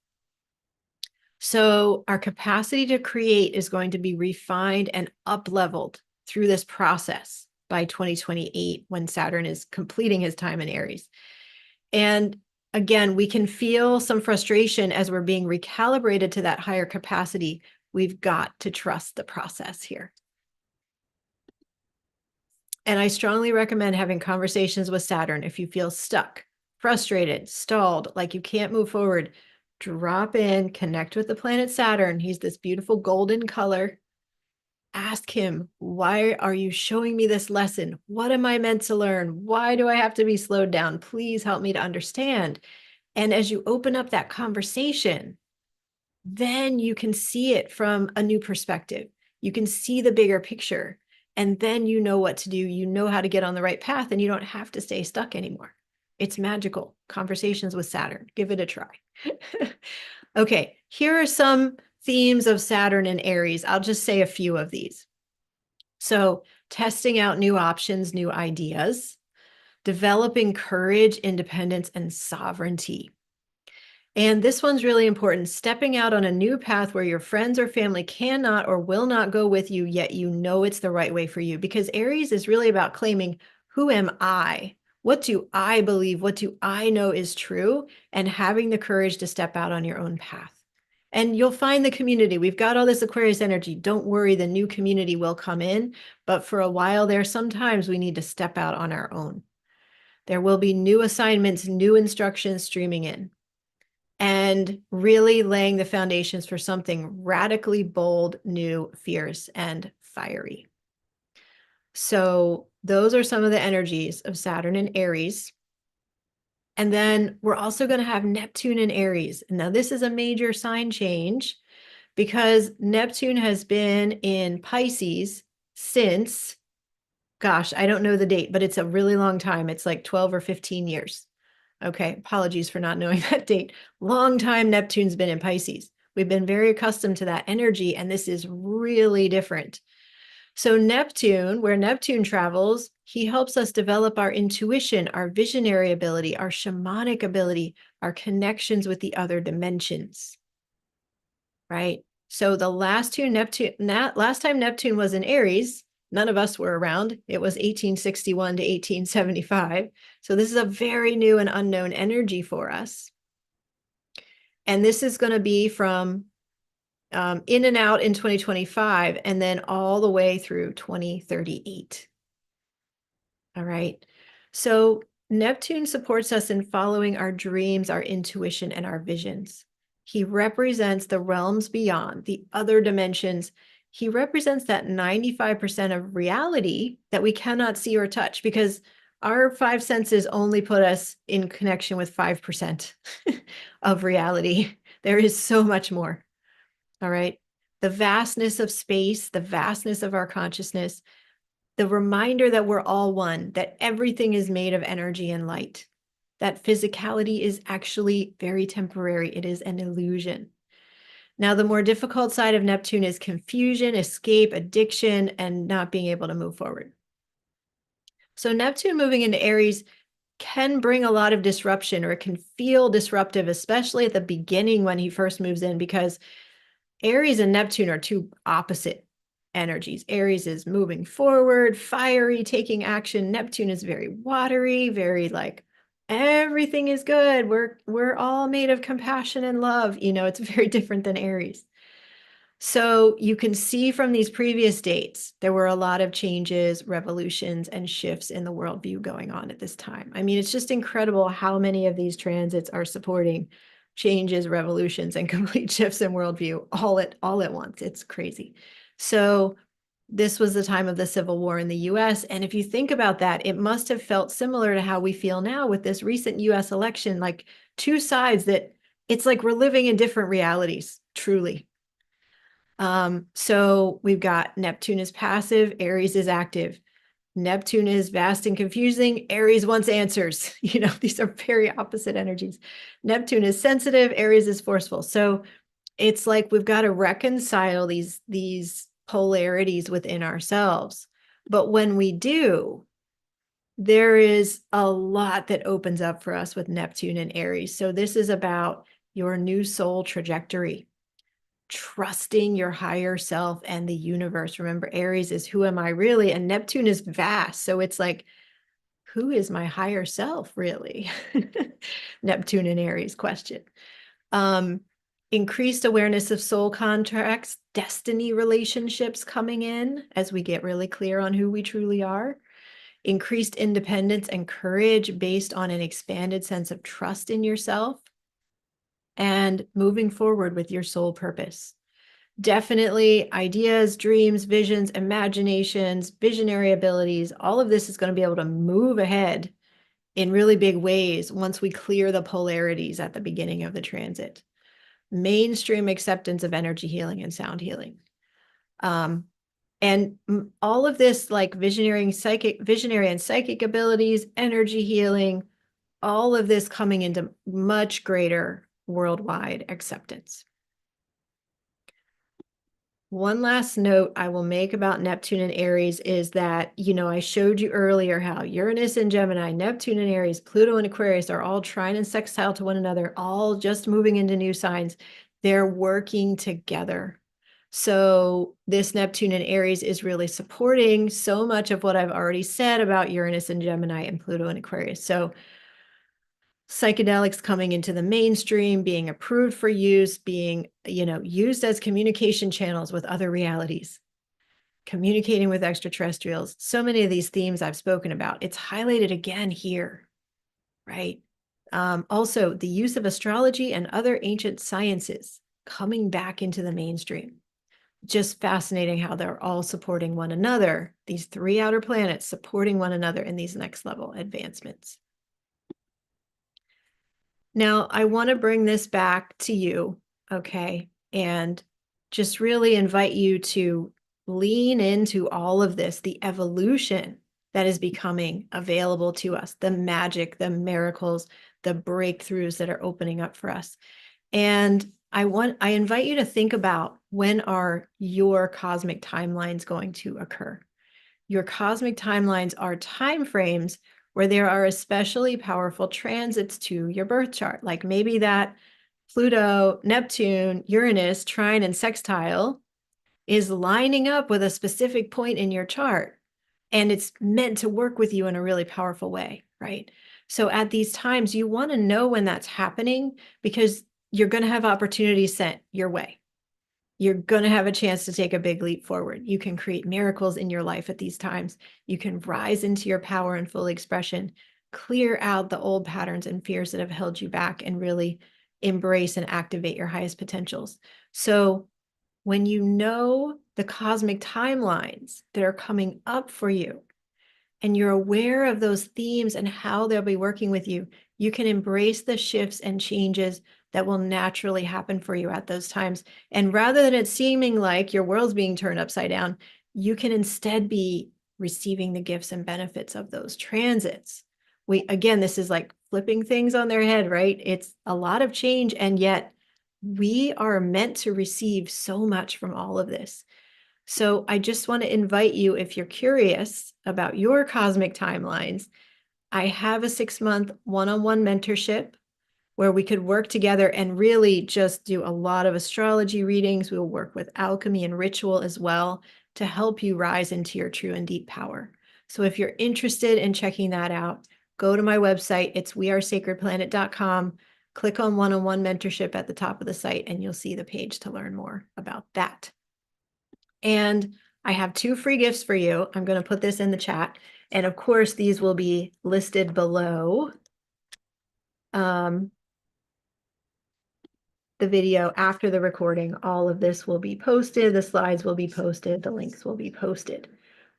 So our capacity to create is going to be refined and up-leveled through this process by 2028 when Saturn is completing his time in Aries. And again, we can feel some frustration as we're being recalibrated to that higher capacity. We've got to trust the process here. And I strongly recommend having conversations with Saturn if you feel stuck, frustrated, stalled, like you can't move forward. Drop in, connect with the planet Saturn. He's this beautiful golden color. Ask him, why are you showing me this lesson? What am I meant to learn? Why do I have to be slowed down? Please help me to understand. And as you open up that conversation, then you can see it from a new perspective. You can see the bigger picture. And then you know what to do. You know how to get on the right path, and you don't have to stay stuck anymore. It's magical. Conversations with Saturn. Give it a try. Okay, here are some themes of Saturn and Aries. I'll just say a few of these. So testing out new options, new ideas, developing courage, independence, and sovereignty. And this one's really important, stepping out on a new path where your friends or family cannot or will not go with you, yet you know it's the right way for you. Because Aries is really about claiming, who am I? What do I believe? What do I know is true? And having the courage to step out on your own path. And you'll find the community. We've got all this Aquarius energy. Don't worry, the new community will come in. But for a while there, sometimes we need to step out on our own. There will be new assignments, new instructions streaming in, and really laying the foundations for something radically bold, new, fierce, and fiery. So those are some of the energies of Saturn and Aries. And then we're also going to have Neptune in Aries. Now, this is a major sign change because Neptune has been in Pisces since, gosh, I don't know the date, but it's a really long time. It's like 12 or 15 years. Okay, apologies for not knowing that date. Long time Neptune's been in Pisces. We've been very accustomed to that energy, and this is really different. So Neptune, where Neptune travels, he helps us develop our intuition, our visionary ability, our shamanic ability, our connections with the other dimensions, right? So the last time Neptune was in Aries, none of us were around. It was 1861 to 1875. So this is a very new and unknown energy for us. And this is going to be from in and out in 2025, and then all the way through 2038. All right. So Neptune supports us in following our dreams, our intuition, and our visions. He represents the realms beyond, the other dimensions. He represents that 95% of reality that we cannot see or touch, because our five senses only put us in connection with 5% of reality. There is so much more. All right. The vastness of space, the vastness of our consciousness, the reminder that we're all one, that everything is made of energy and light, that physicality is actually very temporary. It is an illusion. Now, the more difficult side of Neptune is confusion, escape, addiction, and not being able to move forward. So Neptune moving into Aries can bring a lot of disruption, or it can feel disruptive, especially at the beginning when he first moves in, because Aries and Neptune are two opposite energies. Aries is moving forward, fiery, taking action. Neptune is very watery, very like, everything is good. We're all made of compassion and love. It's very different than Aries. So you can see from these previous dates, there were a lot of changes, revolutions, and shifts in the worldview going on at this time. I mean, it's just incredible how many of these transits are supporting changes, revolutions, and complete shifts in worldview all at once. It's crazy. So this was the time of the Civil War in the US. And if you think about that, it must have felt similar to how we feel now with this recent US election, like two sides that it's like we're living in different realities, truly. So we've got Neptune is passive, Aries is active. Neptune is vast and confusing, Aries wants answers. These are very opposite energies. Neptune is sensitive, Aries is forceful. So it's like we've got to reconcile these polarities within ourselves. But when we do, there is a lot that opens up for us with Neptune and Aries. So this is about your new soul trajectory, trusting your higher self and the universe. Remember, Aries is who am I really? And Neptune is vast. So it's like, who is my higher self really? Neptune and Aries question. Increased awareness of soul contracts, destiny relationships coming in as we get really clear on who we truly are. Increased independence and courage based on an expanded sense of trust in yourself, and moving forward with your soul purpose. Definitely ideas, dreams, visions, imaginations, visionary abilities, all of this is going to be able to move ahead in really big ways once we clear the polarities at the beginning of the transit. Mainstream acceptance of energy healing and sound healing. And all of this, like visionary and psychic abilities, energy healing, all of this coming into much greater worldwide acceptance. One last note I will make about Neptune and Aries is that, I showed you earlier how Uranus and Gemini, Neptune and Aries, Pluto and Aquarius are all trine and sextile to one another, all just moving into new signs. They're working together. So this Neptune and Aries is really supporting so much of what I've already said about Uranus and Gemini and Pluto and Aquarius. So psychedelics coming into the mainstream, being approved for use, being, used as communication channels with other realities, communicating with extraterrestrials. So many of these themes I've spoken about, it's highlighted again here, right? Also, the use of astrology and other ancient sciences coming back into the mainstream. Just fascinating how they're all supporting one another, these three outer planets supporting one another in these next level advancements. Now, I want to bring this back to you, okay, and just really invite you to lean into all of this, the evolution that is becoming available to us, the magic, the miracles, the breakthroughs that are opening up for us. And I invite you to think about, when are your cosmic timelines going to occur? Your cosmic timelines are time frames where there are especially powerful transits to your birth chart. Like maybe that Pluto, Neptune, Uranus, trine, and sextile is lining up with a specific point in your chart. And it's meant to work with you in a really powerful way, right? So at these times, you want to know when that's happening because you're going to have opportunities sent your way. You're going to have a chance to take a big leap forward. You can create miracles in your life at these times. You can rise into your power and full expression, clear out the old patterns and fears that have held you back, and really embrace and activate your highest potentials. So when you know the cosmic timelines that are coming up for you, and you're aware of those themes and how they'll be working with you, you can embrace the shifts and changes that will naturally happen for you at those times. And rather than it seeming like your world's being turned upside down, you can instead be receiving the gifts and benefits of those transits. Again, this is like flipping things on their head, right? It's a lot of change, and yet we are meant to receive so much from all of this. So I just want to invite you, if you're curious about your cosmic timelines, I have a 6-month one-on-one mentorship where we could work together and really just do a lot of astrology readings. We'll work with alchemy and ritual as well to help you rise into your true and deep power. So if you're interested in checking that out, go to my website. It's wearesacredplanet.com. Click on one-on-one mentorship at the top of the site, and you'll see the page to learn more about that. And I have 2 free gifts for you. I'm going to put this in the chat. And of course, these will be listed below the video after the recording. All of this will be posted. The slides will be posted. The links will be posted.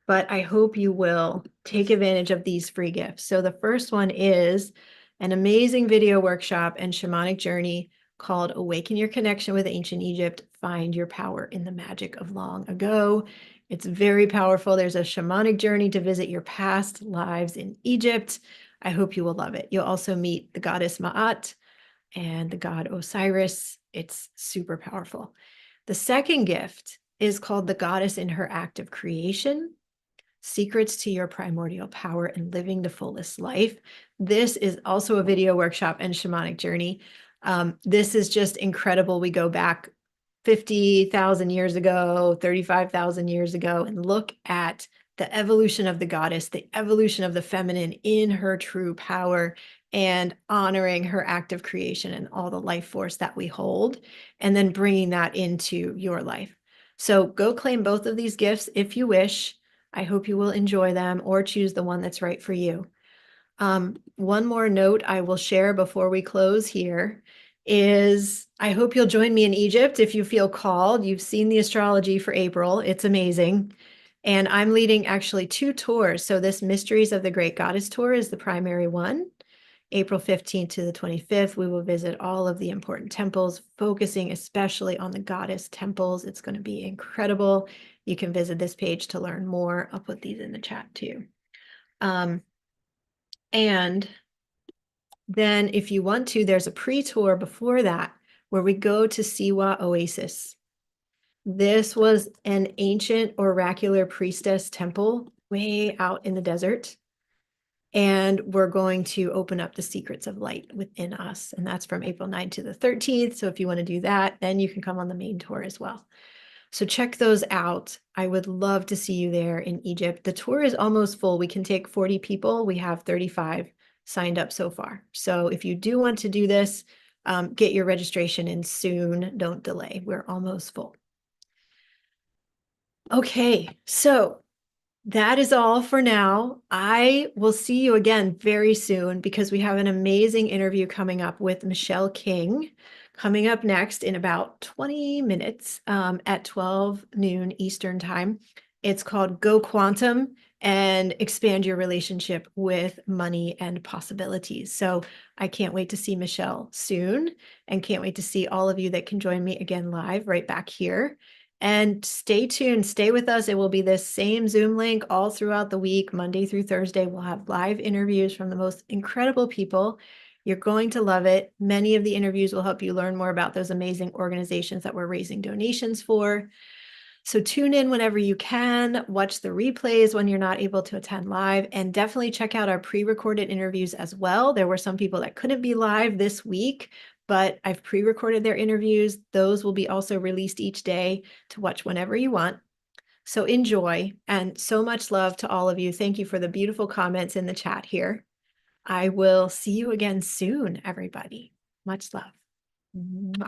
But I hope you will take advantage of these free gifts. So the first one is an amazing video workshop and shamanic journey called Awaken Your Connection with Ancient Egypt, Find Your Power in the Magic of Long Ago. It's very powerful. There's a shamanic journey to visit your past lives in Egypt. I hope you will love it. You'll also meet the goddess Ma'at and the god Osiris. It's super powerful. The second gift is called The Goddess in Her Act of Creation, Secrets to Your Primordial Power and Living the Fullest Life. This is also a video workshop and shamanic journey. This is just incredible. We go back 50,000 years ago, 35,000 years ago, and look at the evolution of the goddess, the evolution of the feminine in her true power, and honoring her act of creation and all the life force that we hold, and then bringing that into your life. So go claim both of these gifts if you wish. I hope you will enjoy them or choose the one that's right for you. One more note I will share before we close here is I hope you'll join me in Egypt if you feel called. You've seen the astrology for April. It's amazing. And I'm leading actually 2 tours. So this Mysteries of the Great Goddess tour is the primary one. April 15th to the 25th, we will visit all of the important temples, focusing especially on the goddess temples. It's going to be incredible. You can visit this page to learn more. I'll put these in the chat too. And then if you want to, there's a pre-tour before that where we go to Siwa Oasis. This was an ancient oracular priestess temple way out in the desert. And we're going to open up the secrets of light within us. And that's from April 9th to the 13th. So if you want to do that, then you can come on the main tour as well. So check those out. I would love to see you there in Egypt. The tour is almost full. We can take 40 people. We have 35 signed up so far. So if you do want to do this, get your registration in soon. Don't delay. We're almost full. Okay, so that is all for now. I will see you again very soon because we have an amazing interview coming up with Michelle King coming up next in about 20 minutes at 12 noon Eastern time. It's called Go Quantum and Expand Your Relationship with Money and Possibilities. So I can't wait to see Michelle soon and can't wait to see all of you that can join me again live right back here. And stay tuned, stay with us. It will be this same Zoom link all throughout the week, Monday through Thursday. We'll have live interviews from the most incredible people. You're going to love it. Many of the interviews will help you learn more about those amazing organizations that we're raising donations for. So tune in whenever you can, watch the replays when you're not able to attend live, and definitely check out our pre-recorded interviews as well. There were some people that couldn't be live this week, but I've pre-recorded their interviews. Those will be also released each day to watch whenever you want. So enjoy, and so much love to all of you. Thank you for the beautiful comments in the chat here. I will see you again soon, everybody. Much love. Mwah.